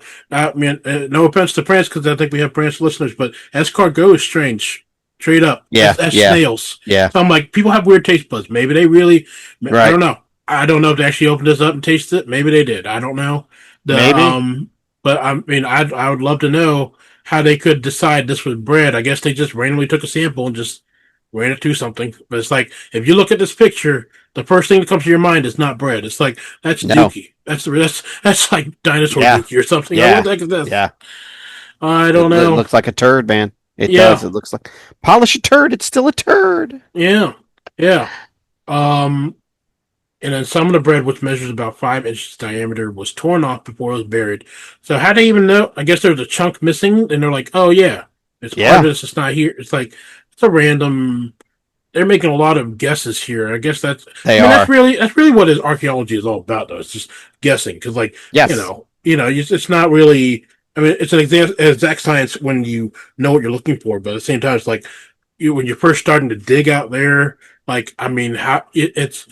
offense to France because I think we have French listeners, but escargot is strange, straight up. yeah, That's yeah, snails. yeah. So I'm like, people have weird taste buds. Maybe they really. I Right. don't know. I don't know if they actually opened this up and tasted it. Maybe they did. I don't know. The Maybe. but I mean, I would love to know how they could decide this was bread. I guess they just randomly took a sample and just ran it through something. But it's like if you look at this picture, the first thing that comes to your mind is not bread. It's like that's No. dookie. That's like dinosaur Yeah. dookie or something. Yeah. What the heck is this? Yeah. I don't It know. looks like a turd, man. It Yeah. does. It looks like polish a turd. It's still a turd. Yeah, yeah. Um, and then some of the bread, which measures about 5 inches diameter, was torn off before it was buried. So how do they even know? I guess there's a chunk missing, and they're like, "Oh yeah, it's part of Yeah, this. It's not here." It's like it's a random. They're making a lot of guesses here. I guess that's. they I mean, are. that's really what archaeology is all about, though. It's just guessing, because like Yes. it's not really. I mean, it's an exact science when you know what you're looking for, but at the same time, it's like when you're first starting to dig out there. Like, I mean, it's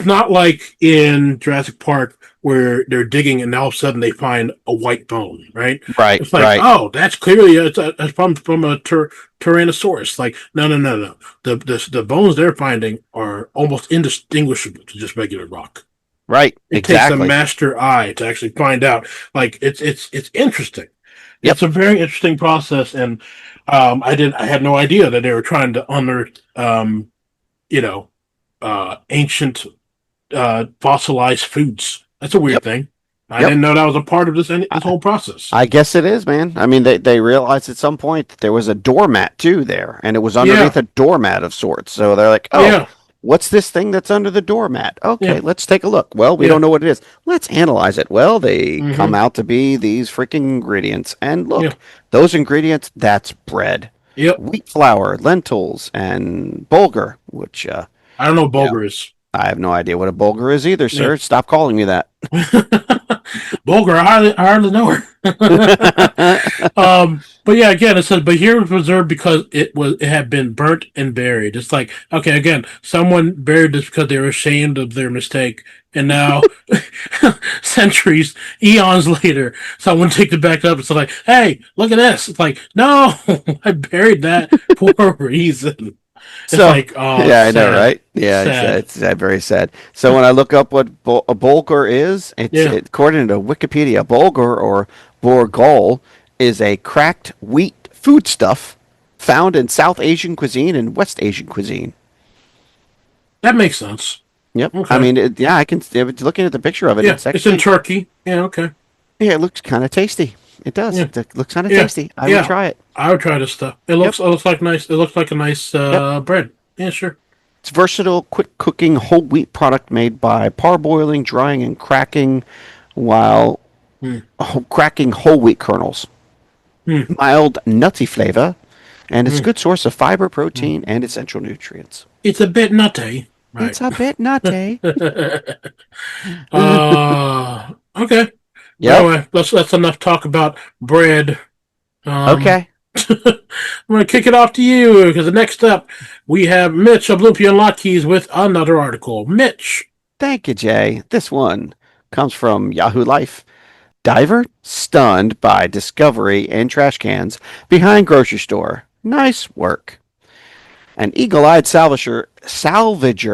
not like in Jurassic Park where they're digging and all of a sudden they find a white bone, right? Right. It's like, Right. oh, that's clearly it's from a Tyrannosaurus. Like, no. The bones they're finding are almost indistinguishable to just regular rock. Right. It takes a Exactly. master eye to actually find out. Like, it's interesting. Yep. It's a very interesting process, and I had no idea that they were trying to unearth you know ancient fossilized foods. That's a weird Yep. thing. I Yep. didn't know that was a part of this whole process. I guess it is, man. I mean, they realized at some point that there was a doormat too there, and it was underneath Yeah, a doormat of sorts. So they're like, "Oh, yeah, what's this thing that's under the doormat? yeah, Okay, let's take a look." Well, we yeah. don't know what it is. Let's analyze it. Well, they come Hmm. out to be these freaking ingredients, and Yeah, look, those ingredients, that's bread. Yep. wheat flour, lentils, and bulgur, which I don't know what you know, bulgur is. I have no idea what a bulgur is either, Yeah. sir. Stop calling me that. Bulgur, I hardly know her. But yeah, again, it says, but here was preserved because it had been burnt and buried. It's like, okay, again, someone buried this because they were ashamed of their mistake, and now, centuries, eons later, someone takes it back up. It's like, hey, look at this. It's like, no, I buried that for a reason. It's So, like, oh, yeah, I know, sad, right? Yeah, sad. it's very sad. So when I look up what a bulgur is, Yeah. according to Wikipedia, bulgur or burgol is a cracked wheat foodstuff found in South Asian cuisine and West Asian cuisine. That makes sense. Yep. I Okay. mean, yeah, I can. Looking at the picture of it, Yeah, it's it's in actually, Turkey. Yeah, okay. yeah, it looks kind of tasty. It does. Yeah, It looks kind of yeah, tasty. I would yeah. try it. I would try this stuff. Yep. It looks like nice. It looks like a nice Yep. bread. Yeah, sure. It's versatile, quick cooking whole wheat product made by parboiling, drying, and cracking while Hmm. cracking whole wheat kernels. Hmm. Mild, nutty flavor, and it's a Hmm. good source of fiber, Hmm. protein, and essential nutrients. It's a bit nutty, right? It's a bit nutty. Okay. But Yep. anyway, that's enough talk about bread. Um, Okay. I'm gonna kick it off to you because the next up we have Mitch of Loopy and Lockkeys with another article. Mitch. Thank you, Jay. This one comes from Yahoo Life. Diver stunned by discovery in trash cans behind grocery store. Nice work. An eagle-eyed salvager.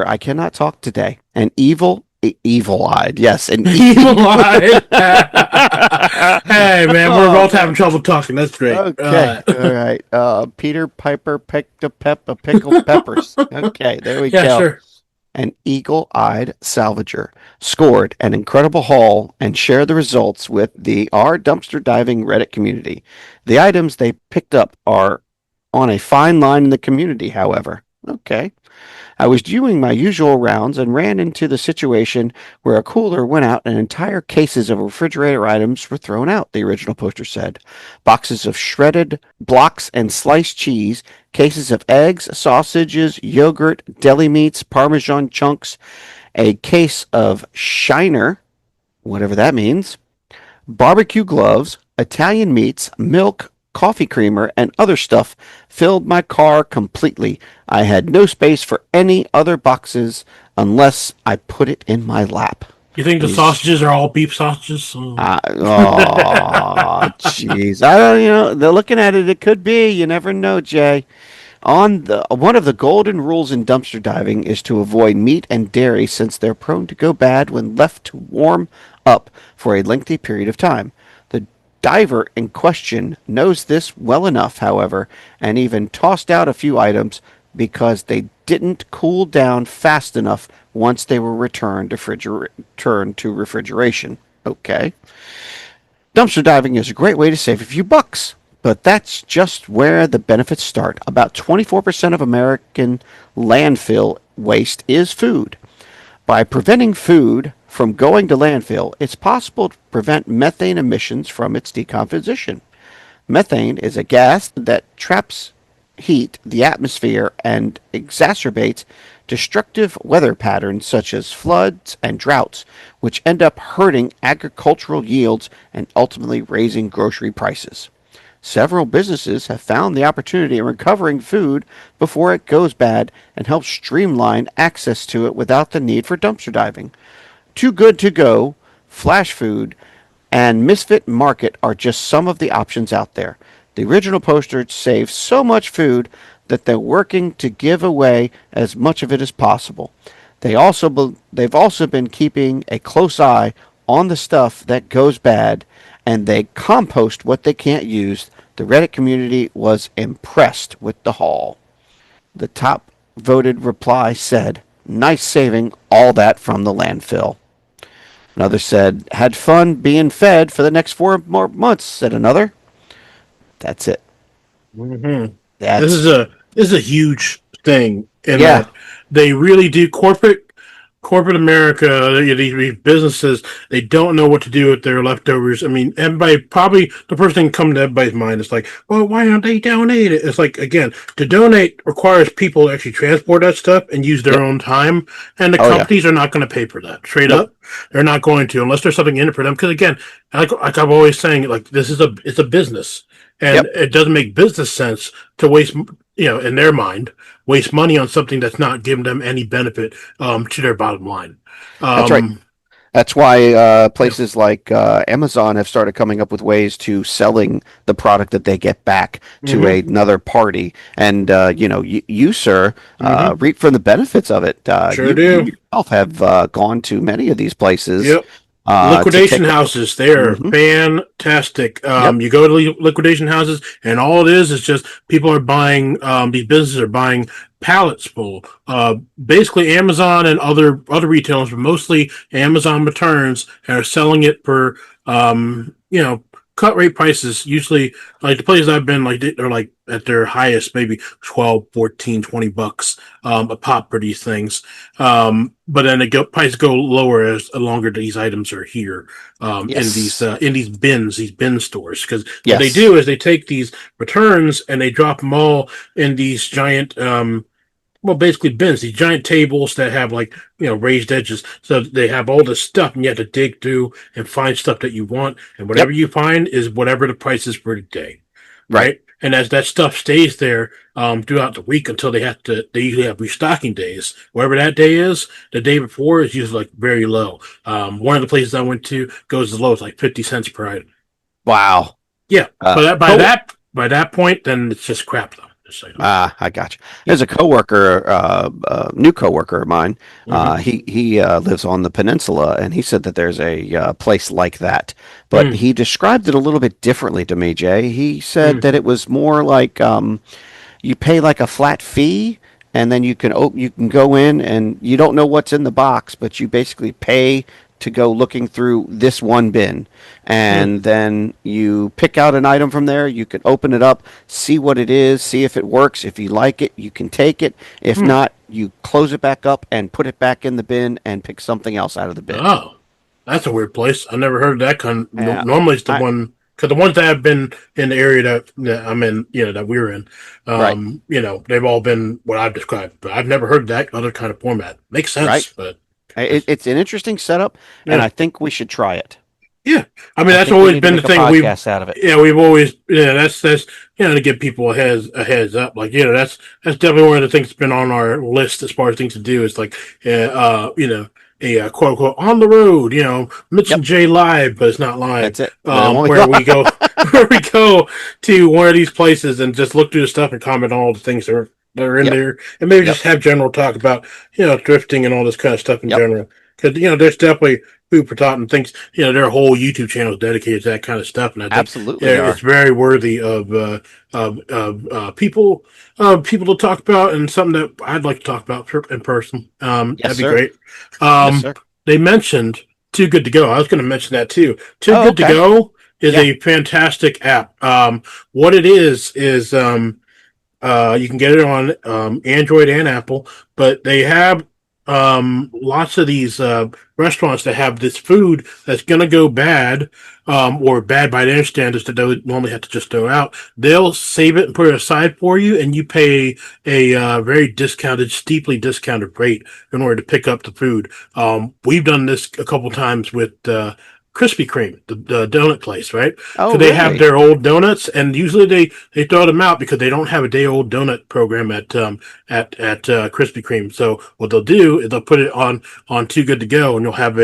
I cannot talk today. An evil-eyed. Yes, an Evil Eye. Hey man, we're Oh, both man. having trouble talking. That's great. Okay, all right. Peter Piper picked a pickled peppers. Okay, there we Yeah, go. sure. An eagle-eyed salvager scored an incredible haul and shared the results with the R dumpster diving Reddit community. The items they picked up are on a fine line in the community, however. Okay. I was doing my usual rounds and ran into the situation where a cooler went out and entire cases of refrigerator items were thrown out, the original poster said. Boxes of shredded blocks and sliced cheese, cases of eggs, sausages, yogurt, deli meats, Parmesan chunks, a case of Shiner, whatever that means, barbecue gloves, Italian meats, milk, coffee creamer, and other stuff filled my car completely. I had no space for any other boxes unless I put it in my lap. You think the He's- sausages are all beef sausages? Oh, jeez. I don't, they're looking at it. It could be. You never know, Jay. One of the golden rules in dumpster diving is to avoid meat and dairy since they're prone to go bad when left to warm up for a lengthy period of time. The diver in question knows this well enough, however, and even tossed out a few items because they didn't cool down fast enough once they were returned to refrigeration. Okay. Dumpster diving is a great way to save a few bucks, but that's just where the benefits start. About 24% of American landfill waste is food. By preventing food from going to landfill, it's possible to prevent methane emissions from its decomposition. Methane is a gas that traps heat the atmosphere and exacerbates destructive weather patterns such as floods and droughts, which end up hurting agricultural yields and ultimately raising grocery prices. Several businesses have found the opportunity in recovering food before it goes bad and help streamline access to it without the need for dumpster diving. Too Good to Go, Flash Food, and Misfit Market are just some of the options out there. The original poster saves so much food that they're working to give away as much of it as possible. They've also been keeping a close eye on the stuff that goes bad, and they compost what they can't use. The Reddit community was impressed with the haul. The top voted reply said, "Nice saving all that from the landfill." Another said, "Had fun being fed for the next 4 more months," said another. That's it. Mm-hmm. That's This is a huge thing in Yeah. that they really do corporate corporate America, these businesses, they don't know what to do with their leftovers. I mean, everybody probably the first thing come to everybody's mind is like, well, why don't they donate it? It's like again, to donate requires people to actually transport that stuff and use their Yep. own time, and the Oh yeah. companies are not going to pay for that. Straight Nope. up, they're not going to unless there's something in it for them. Because again, like I'm always saying, like this is it's a business, and Yep. it doesn't make business sense to waste. In their mind, waste money on something that's not giving them any benefit to their bottom line. That's right. Um, That's why yeah. places like Amazon have started coming up with ways to selling the product that they get back to Mm-hmm. another party. And you, sir, Mm-hmm. reap from the benefits of it. Sure You do. yourself have gone to many of these places Yep. to Liquidation pick up. houses, they're Hmm. fantastic. Yep. You go to liquidation houses, and all it is just people are buying. These businesses are buying pallets full. Basically, Amazon and other retailers, but mostly Amazon returns, and are selling it for cut rate prices. Usually, like the places I've been, like they're like at their highest, maybe 12, 14, $20 a pop for these things. But then prices go lower as the longer these items are here Yes. in these bins, these bin stores. Because what they Yes. do is they take these returns and they drop them all in these giant basically bins, these giant tables that have like raised edges, so they have all this stuff, and you have to dig through and find stuff that you want, and whatever Yep. you find is whatever the price is for the day, Right. right? And as that stuff stays there throughout the week until they usually have restocking days. Whatever that day is, the day before is usually like very low. One of the places I went to goes as low as like 50 cents per item. Wow. Yeah, Uh, but co- by that point, then it's just crap though. Just so you know. I got you. There's a coworker, new coworker of mine. Mm-hmm. He lives on the peninsula, and he said that there's a place like that. But Mm, he described it a little bit differently to me, Jay. He said mm, that it was more like you pay like a flat fee, and then you can go in, and you don't know what's in the box, but you basically pay to go looking through this one bin, mm, and then you pick out an item from there. You can open it up, see what it is, see if it works. If you like it, you can take it. If mm. not, you close it back up and put it back in the bin and pick something else out of the bin. Oh, that's a weird place. I never heard of that kind. Yeah, Normally, it's the I one because the ones that have been in the area that I'm in, that we're in, right, they've all been what I've described. But I've never heard that other kind of format. Makes right. sense, but It's an interesting setup, and yeah, I think we should try it. yeah. I mean, I that's think we always need to been the make a thing. podcast out of it. We've always, that's to give people a heads up. Like, that's definitely one of the things that's been on our list as far as things to do is like, a quote unquote on the road, Mitch and Yep, Jay live, but it's not live. that's it. They're only Where we go, where we go to one of these places and just look through the stuff and comment on all the things that are in yep, there, and maybe yep, just have general talk about, drifting and all this kind of stuff in yep. general. Because there's definitely food for thought and things. Their whole YouTube channel is dedicated to that kind of stuff, and I think Absolutely, they it's are. very worthy of people to talk about, and something that I'd like to talk about in person. Yes, That'd be sir. great. Yes, Um, sir. they mentioned Too Good to Go. I was going to mention that too. Too Oh, Good to okay. Go is Yeah. a fantastic app. What it is you can get it on Android and Apple, but they have lots of these restaurants that have this food that's going to go bad, or bad by their standards that they would normally have to just throw out. They'll save it and put it aside for you, and you pay a very discounted, steeply discounted rate in order to pick up the food. We've done this a couple times with Krispy Kreme, the donut place, right? Oh, Because they have really? their old donuts, and usually they throw them out because they don't have a day old donut program at Krispy Kreme. So what they'll do is they'll put it on Too Good to Go, and you'll have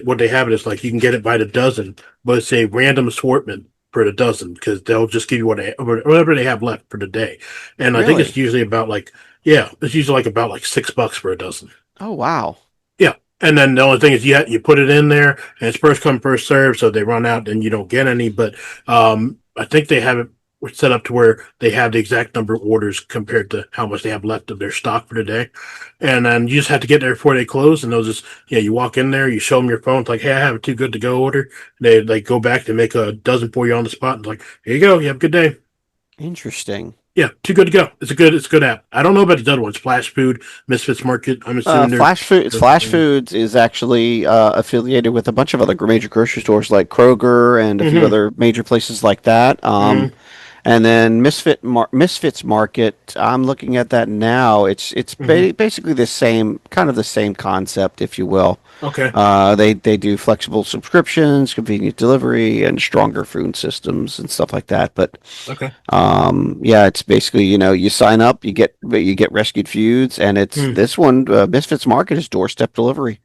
what they have it is like you can get it by the dozen, but it's a random assortment for the dozen because they'll just give you whatever they have left for the day, and I think it's Really? usually about like yeah, it's usually like about like $6 for a dozen. Oh, wow. Yeah. And then the only thing is you put it in there and it's first come, first serve. So if they run out, then you don't get any. But I think they have it set up to where they have the exact number of orders compared to how much they have left of their stock for the day. And then you just have to get there before they close. And they'll just, you walk in there, you show them your phone. It's like, hey, I have a Too Good to Go order. They go back to make a dozen for you on the spot. And it's like, here you go. You have a good day. Interesting. Yeah, too good to go. It's a good app. I don't know about the other ones. Flash Food, Misfits Market. I'm assuming Flash Foods is actually affiliated with a bunch of other major grocery stores like Kroger and a few Mm-hmm. other major places like that. Mm-hmm. And then Misfits Market, I'm looking at that now. Mm-hmm. Basically the same kind of the same concept, if you will. Okay. They do flexible subscriptions, convenient delivery, and stronger food systems and stuff like that. But Okay. yeah, it's basically you sign up, you get rescued foods, and it's Mm. this one Misfits Market is doorstep delivery.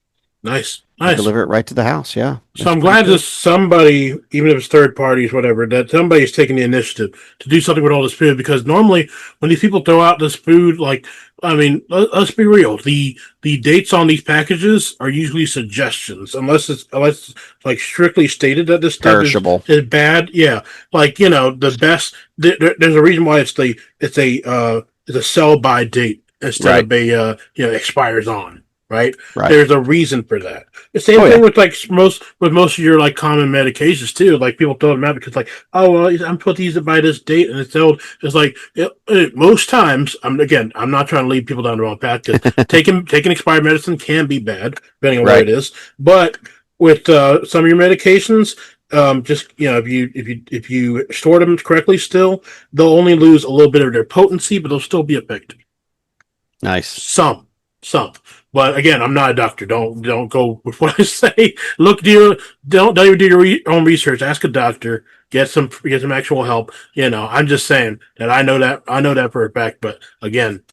Nice. They Nice. deliver it right to the house. Yeah, So it's I'm pretty glad that good. somebody, even if it's third parties, whatever, that somebody's taking the initiative to do something with all this food. Because normally, when these people throw out this food, like, I mean, let's be real, the dates on these packages are usually suggestions, unless it's like strictly stated that this stuff Perishable. is bad. Yeah, like the best. There's a reason why it's a sell by date instead Right. of a expires on. Right. Right. There's a reason for that. The same Oh thing yeah. with like most of your like common medications too. Like people throw them out because like, oh well, I'm supposed to use it by this date, and it's old. It's like most times. I'm not trying to lead people down the wrong path because taking expired medicine can be bad depending on what Right. it is. But with some of your medications, just if you store them correctly, still they'll only lose a little bit of their potency, but they'll still be effective. Nice. Some. But again, I'm not a doctor. Don't go with what I say. Look, don't even do your own research. Ask a doctor. Get some actual help. I'm just saying that I know that for a fact. But again,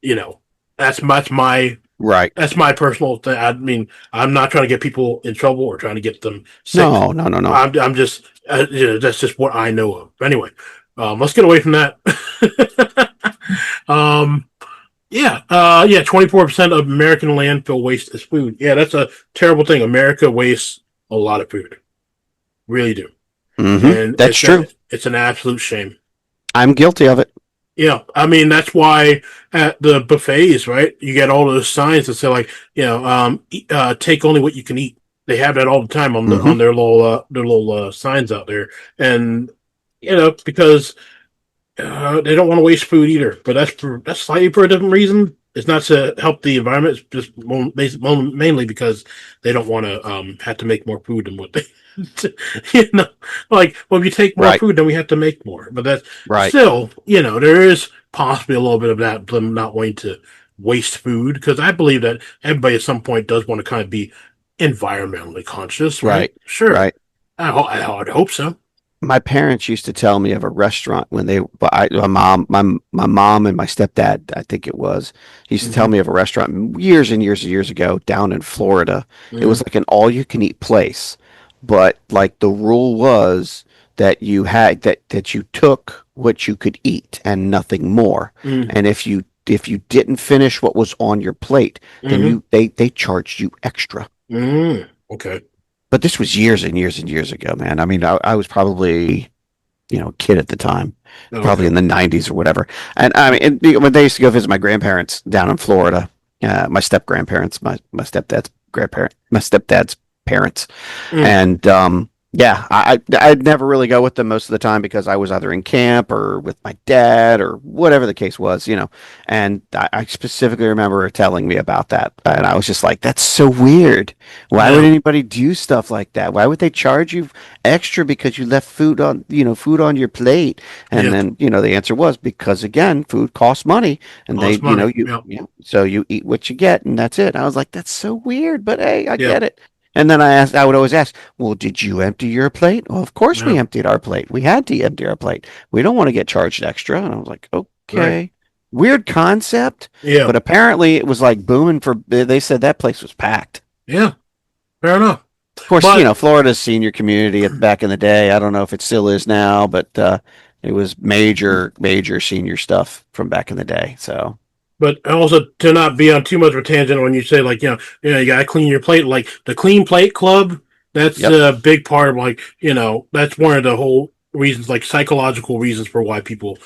you know, that's my Right. that's my personal thing. I mean, I'm not trying to get people in trouble or trying to get them sick. No. No. No. No. I'm just that's just what I know of. Anyway, let's get away from that. um, yeah, 24% of American landfill waste is food. Yeah, that's a terrible thing. America wastes a lot of food, really do, and That's true. it's an absolute shame. I'm guilty of it. Yeah, I mean that's why at the buffets, right? You get all those signs that say like, take only what you can eat. They have that all the time on the Hmm. on their little signs out there, and because they don't want to waste food either, but that's slightly for a different reason. It's not to help the environment. It's just mainly because they don't want to have to make more food than what they, you know, like well, if you take more Right. food, then we have to make more. But that's Right. still, there is possibly a little bit of that them not wanting to waste food because I believe that everybody at some point does want to kind of be environmentally conscious, right? Right. Sure, Right. I'd hope so. My parents used to tell me of a restaurant when my mom and my stepdad, I think it was, used to tell Hmm. me of a restaurant years and years and years ago down in Florida. It Hmm. was like an all-you-can-eat place, but like the rule was that that you took what you could eat and nothing more. Hmm. And if you didn't finish what was on your plate, then Hmm. they charged you extra. Okay. But this was years and years and years ago, man. I mean, I was probably, a kid at the time, probably Okay. in the 90s or whatever. And I mean, when they used to go visit my grandparents down in Florida, my step grandparents, my stepdad's grandparent, my stepdad's parents, Mm. and yeah, I'd never really go with them most of the time because I was either in camp or with my dad or whatever the case was, And I specifically remember her telling me about that, and I was just like, "That's so weird. Why would Yeah. anybody do stuff like that? Why would they charge you extra because you left food on your plate?" And Yeah. then, the answer was because again, food costs money, and Cost money. Yeah. so you eat what you get, and that's it. I was like, "That's so weird," but hey, I Yeah. get it. And then I would always ask, well, did you empty your plate? Well, of course we Yeah. emptied our plate. We had to empty our plate. We don't want to get charged extra. And I was like, Right. okay. Weird concept, Yeah. but apparently it was like booming they said that place was packed. Yeah. Fair enough. Of course, But Florida's senior community back in the day. I don't know if it still is now, but it was major, major senior stuff from back in the day. So, but also to not be on too much of a tangent when you say like you gotta clean your plate, like the Clean Plate Club. That's yep. a big part of like that's one of the whole reasons, like psychological reasons for why people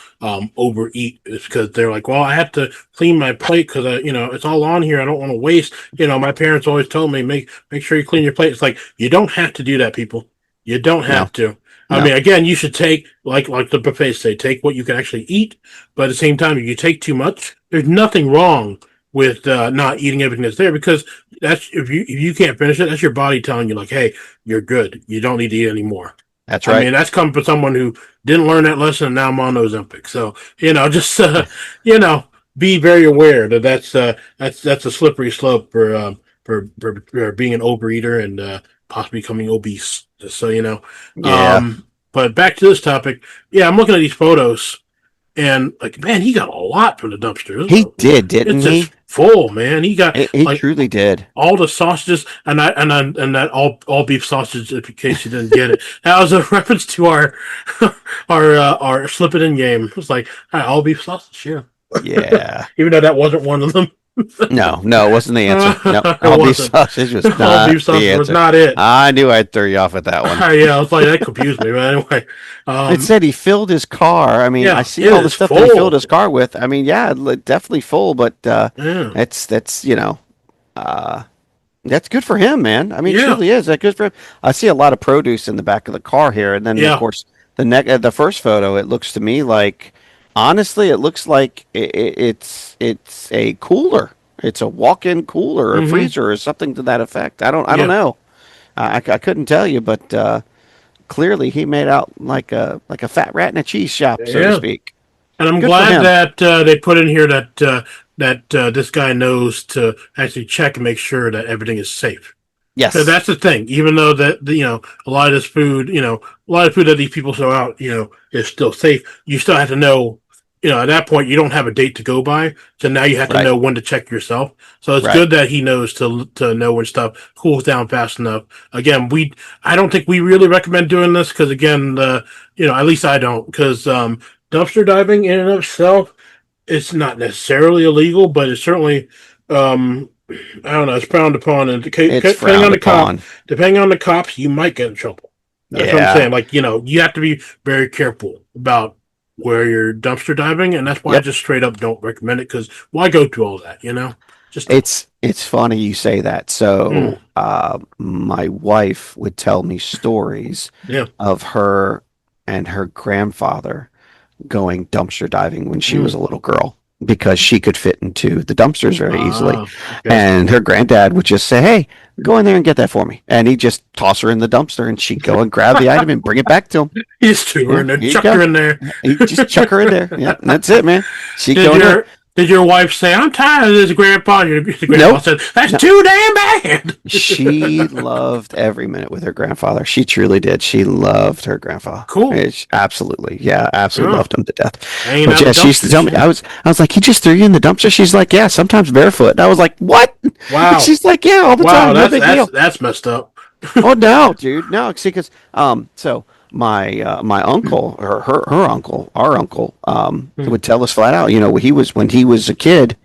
overeat is because they're like, well, I have to clean my plate because it's all on here. I don't want to waste. My parents always told me make sure you clean your plate. It's like you don't have to do that, people. You don't No, have to. I mean, again, you should take, like the buffets say, take what you can actually eat, but at the same time, if you take too much, there's nothing wrong with not eating everything that's there, because that's if you can't finish it, that's your body telling you like, hey, you're good. You don't need to eat anymore. That's I right. mean, that's coming from someone who didn't learn that lesson, and now I'm on Ozempic. So just be very aware that that's a slippery slope for being an overeater and possibly becoming obese. Just so you know. Yeah. But back to this topic. Yeah, I'm looking at these photos, and like, man, he got a lot from the dumpster. He did, didn't It's he? just full, man. He got He like truly did. all the sausages, and that all beef sausage. In case you didn't get it, that was a reference to our our slip it in game. It was like, all right, all beef sausage, yeah. Yeah. Even though that wasn't one of them. No, it wasn't the answer. No, It all beef wasn't. sausage was All not beef sausage the was answer. not it. I knew I'd throw you off with that one. Yeah, I was like, that confused me. But anyway, It said he filled his car. I mean, Yeah, I see it all the is stuff that he full. filled his car with. I mean, yeah, definitely full, but yeah, that's that's good for him, man. I mean, it Yeah. truly is. That good for him. I see a lot of produce in the back of the car here, and then Yeah. of course the first photo. It looks to me like, honestly, it looks like it's a cooler. It's a walk-in cooler or Mhm. freezer or something to that effect. I don't Yeah. know. I couldn't tell you, but clearly he made out like a fat rat in a cheese shop, so to Yeah. speak. And I'm Good for glad him. that they put in here that this guy knows to actually check and make sure that everything is safe. Yes. So that's the thing. Even though that a lot of this food, a lot of food that these people throw out, is still safe. You still have to know, at that point you don't have a date to go by. So now you have to Right. know when to check yourself. So it's Right. good that he knows to know when stuff cools down fast enough. Again, I don't think we really recommend doing this because again, at least I don't, because dumpster diving in and of itself, it's not necessarily illegal, but it's certainly I don't know, it's frowned upon, and It's frowned upon. depending on the cops, you might get in trouble. That's what I'm Yeah. saying. Like, you have to be very careful about where you're dumpster diving, and that's why I Yep. just straight up don't recommend it, because why go through all that, Just It's funny you say that. So, my wife would tell me stories Yeah. of her and her grandfather going dumpster diving when she was a little girl because she could fit into the dumpsters very easily. Okay. And her granddad would just say, "Hey, go in there and get that for me." And he'd just toss her in the dumpster and she'd go and grab the item and bring it back to him. You just threw her in there, Here you chucked go. her in there. He'd just chuck her in there. Yeah, and that's it, man. She'd Did go in there. your wife say, "I'm tired of this, Grandpa"? Your grandpa Nope. said, "That's No. too damn bad." She loved every minute with her grandfather. She truly did. She loved her grandfather. Cool. Absolutely. Yeah, absolutely Yeah. loved him to death. Hanging But out yeah, the she used to tell me, dumpsters. I was like, he just threw you in the dumpster? She's like, yeah, sometimes barefoot. And I was like, what? Wow. She's like, yeah, all the Wow, time. No big deal. that's messed up. Oh no, dude. No, see, because so my uncle or her uncle, our uncle, would tell us flat out, when he was a kid,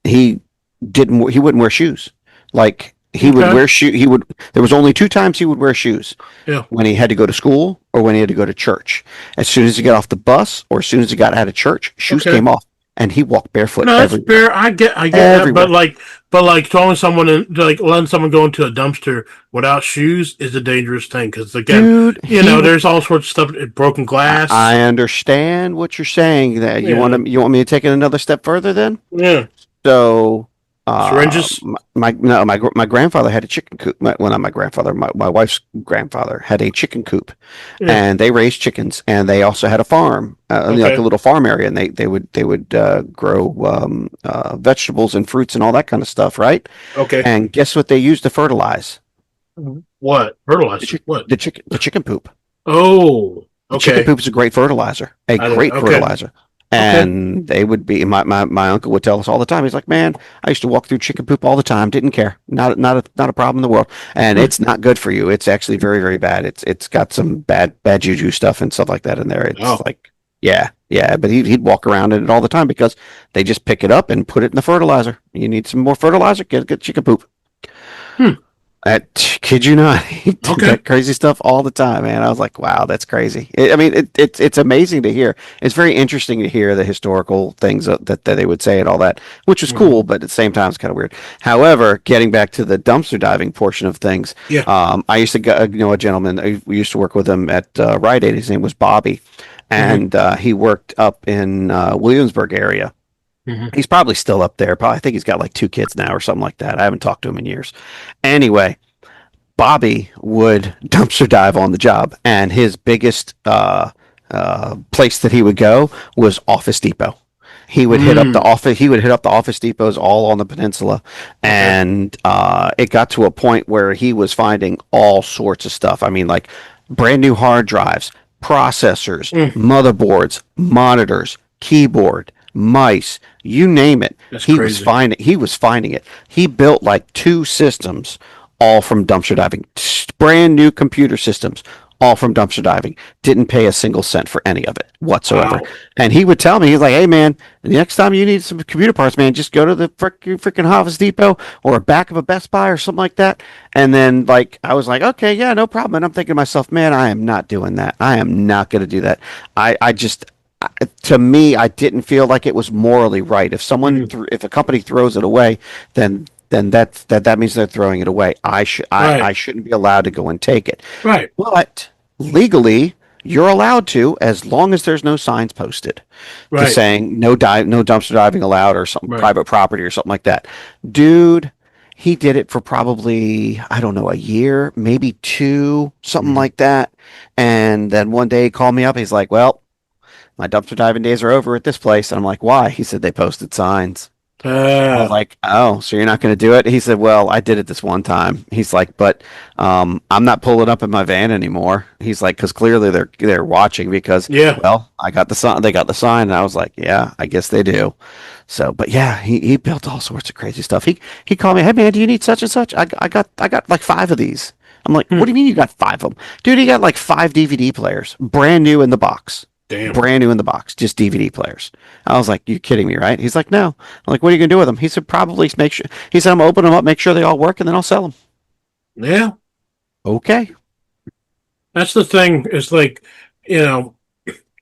he wouldn't wear shoes. Like he would Okay. wear there was only two times he would wear shoes. Yeah. When he had to go to school or when he had to go to church. As soon as he got off the bus or as soon as he got out of church, shoes Okay. came off and he walked barefoot No, that's everywhere. fair. I get Everywhere. that, but like throwing someone in, like letting someone go into a dumpster without shoes is a dangerous thing, because again, Dude, there's all sorts of stuff, broken glass. I understand what you're saying. That you Yeah. want me to take it another step further then? Yeah, So, syringes. my grandfather had a chicken coop. Not my grandfather. My wife's grandfather had a chicken coop, Yeah. and they raised chickens, and they also had a farm, like Okay. a little farm area, and they would grow vegetables and fruits and all that kind of stuff, right? Okay. And guess what they used to fertilize? What fertilizer? What? The chicken poop. Oh. The Okay. chicken poop is a great fertilizer, Okay. fertilizer. And they would be my uncle would tell us all the time. He's like, man, I used to walk through chicken poop all the time. Didn't care. Not a problem in the world. And it's not good for you. It's actually very, very bad. It's got some bad juju stuff and stuff like that in there. It's like, yeah. But he'd walk around in it all the time because they just pick it up and put it in the fertilizer. You need some more fertilizer? Get chicken poop. Kid you not, he did Okay. that crazy stuff all the time, man. I was like, wow, that's crazy. It's amazing to hear. It's very interesting to hear the historical things that they would say and all that, which was Mhm. cool, but at the same time, it's kind of weird. However, getting back to the dumpster diving portion of things, Yeah. I used to know a gentleman. We used to work with him at Rite Aid. His name was Bobby, Hmm. and he worked up in Williamsburg area. Hmm. He's probably still up there. Probably, I think he's got like 2 kids now or something like that. I haven't talked to him in years. Anyway, Bobby would dumpster dive on the job, and his biggest place that he would go was Office Depot. He would hit up the Mm. office. He would hit up the office depots all on the peninsula, Okay. and it got to a point where he was finding all sorts of stuff. I mean, like brand new hard drives, processors, Mm. motherboards, monitors, keyboard, mice, you name it. That's He was crazy. finding. He was finding it. He built like 2 systems, all from dumpster diving. Brand new computer systems, all from dumpster diving. Didn't pay a single cent for any of it whatsoever. Wow. And he would tell me, he's like, "Hey man, the next time you need some computer parts, man, just go to the freaking Office Depot or back of a Best Buy or something like that." And then like I was like, "Okay, yeah, no problem." And I'm thinking to myself, "Man, I am not doing that. I am not going to do that." I just to me, I didn't feel like it was morally right. Mm. If a company throws it away, then that means they're throwing it away. Right. I shouldn't be allowed to go and take it. Right. But legally, you're allowed to, as long as there's no signs posted to Right. saying no dumpster diving allowed or some Right. private property or something like that. Dude, he did it for probably, I don't know, a year, maybe two, something Mhm. like that. And then one day he called me up. He's like, "Well, my dumpster diving days are over at this place." And I'm like, "Why?" He said, "They posted signs." I was Uh, like, "Oh, so you're not going to do it?" He said, "Well, I did it this one time." He's like, "But I'm not pulling up in my van anymore." He's like, "Because clearly they're watching because, yeah. well, I got the sign. They got the sign." And I was like, "Yeah, I guess they do." So, but yeah, he built all sorts of crazy stuff. He called me, "Hey man, do you need such and such? I got like 5 of these." I'm like, "What Hmm. do you mean you got 5 of them, dude?" He got like 5 DVD players, brand new in the box. Damn. Brand new in the box, just DVD players. I was like, "You kidding me, right?" He's like, "No." I'm like, "What are you gonna do with them?" He said, "Probably make sure." He said, "I'm gonna open them up, make sure they all work, and then I'll sell them." Yeah. Okay. That's the thing. It's like, you know,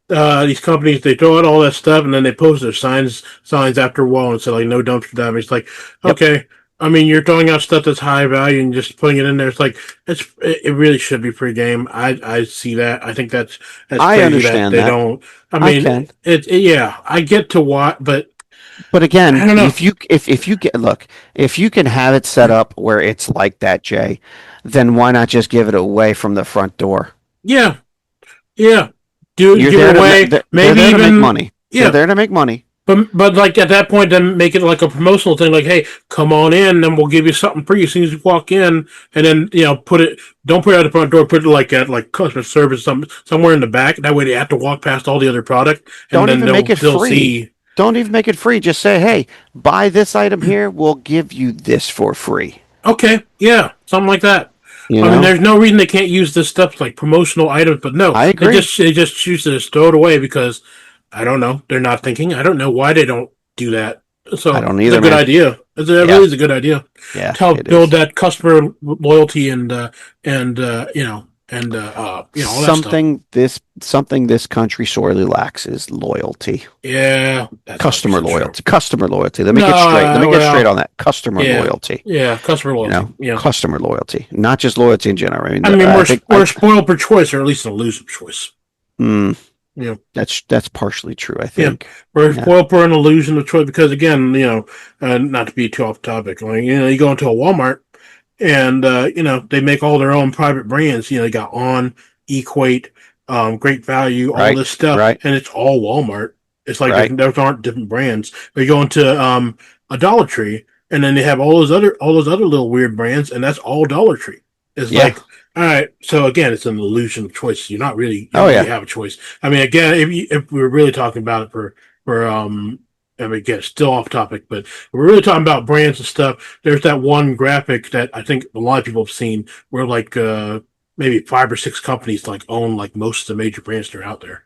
these companies, they throw out all that stuff and then they post their signs after a while and say like no dumpster diving. It's like, Yep. okay, I mean you're throwing out stuff that's high value and just putting it in there. It's like it really should be pre-game. I see that. I think that's I crazy that understand they that. don't. I I mean can. yeah, I get to what, but But I again, don't know. if you get look, if you can have it set up where it's like that, Jay, then why not just give it away from the front door? Yeah, yeah. Do You're give there it to away. they're Maybe there to make even money. They're yeah. there to make money. But like at that point, then make it like a promotional thing. Like, hey, come on in, then we'll give you something free as soon as you walk in, and then put it. Don't put it at the front door. Put it like at like customer service, somewhere in the back. That way they have to walk past all the other product, and Don't then even make it they'll free. see. Don't even make it free. Just say, "Hey, buy this item here. We'll give you this for free." Okay, yeah, something like that. You I mean, know? there's no reason they can't use this stuff like promotional items, but no, I agree. they just choose to just throw it away because I don't know. They're not thinking. I don't know why they don't do that. I So don't it's a either, good man. idea. It Yeah. really is a good idea Yeah, to help it build is. that customer loyalty and all that stuff. Something this country sorely lacks is loyalty. Yeah, that's 100% true. Customer loyalty. Let me No, get straight. Let me get straight well, on that. Customer yeah, loyalty. yeah, customer You loyalty. know, Yeah, customer loyalty, not just loyalty in general. I mean, I mean I think we're spoiled for choice, or at least an elusive choice. mm, Yeah. that's partially true. I Yeah, think. we're Yeah. spoiled for an illusion of choice because, again, not to be too off topic, like, you go into a Walmart and they make all their own private brands. They got On, Equate, Great Value, all Right. this stuff, Right. and it's all Walmart. It's like Right. those aren't different brands. But you go into a Dollar Tree, and then they have all those other little weird brands, and that's all Dollar Tree. It's Yeah. like, all right, so again, it's an illusion of choice. You Oh don't really yeah. have a choice. I mean, again, if we were really talking about it for I mean, again, still off topic, but if we're really talking about brands and stuff. There's that one graphic that I think a lot of people have seen where like maybe 5 or 6 companies like own like most of the major brands that are out there.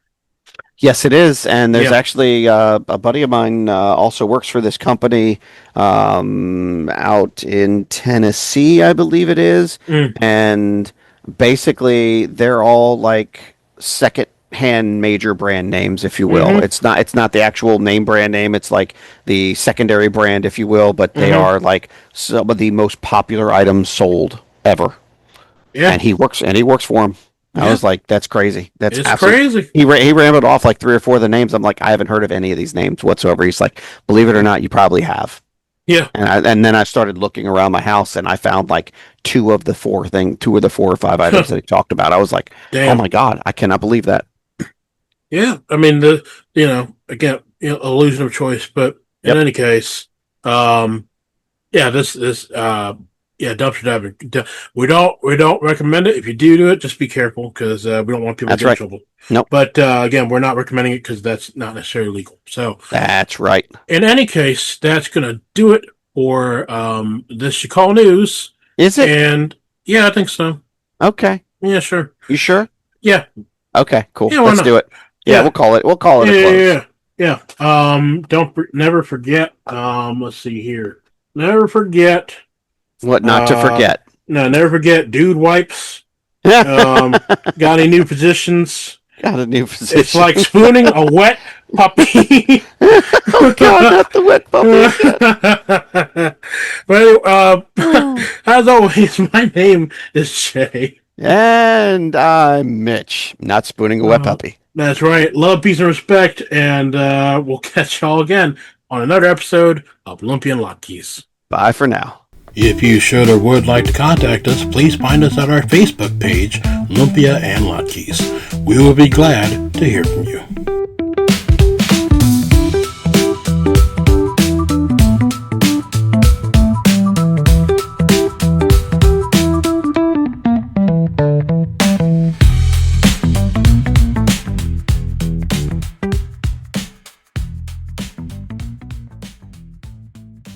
Yes, it is. And there's Yeah. actually a buddy of mine also works for this company out in Tennessee, I believe it is. Mm. And basically, they're all like second-hand major brand names, if you will. Mm-hmm. It's not the actual name brand name. It's like the secondary brand, if you will. But they Mm-hmm. are like some of the most popular items sold ever. Yeah. And he works for him. I Yeah. was like, that's crazy. That's It's absolutely. crazy. He rambled off like three or four of the names. I'm like, I haven't heard of any of these names whatsoever. He's like, believe it or not, you probably have. Yeah. And then I started looking around my house and I found like two of the four or five items that he talked about. I was like, oh Damn. my God, I cannot believe that. Yeah. I mean, again, illusion of choice, but in Yep, any case, yeah, yeah, dumpster diving. We don't recommend it. If you do it, just be careful because we don't want people to that's get in right. trouble. Nope, But again, we're not recommending it because that's not necessarily legal. So, that's right. in any case, that's gonna do it for this you call news. Is it? And yeah, I think so. Okay. Yeah, sure. You sure? Yeah, Okay, cool. yeah. Why Let's not? do it. Yeah, Yeah, we'll call it yeah, a yeah, close. yeah. Yeah. Never forget. Let's see here. Never forget. What not to Uh, forget. no, never forget. Dude wipes. Got any new positions? Got a new It's position. like spooning a wet puppy. Oh God, not the wet puppy. But anyway, Oh. as always, my name is Jay. And I'm Mitch, not spooning a wet puppy. That's right. Love, peace, and respect. And we'll catch y'all again on another episode of Lumpy and Latkes. Bye for now. If you should or would like to contact us, please find us at our Facebook page, Lumpia and Latkes. We will be glad to hear from you.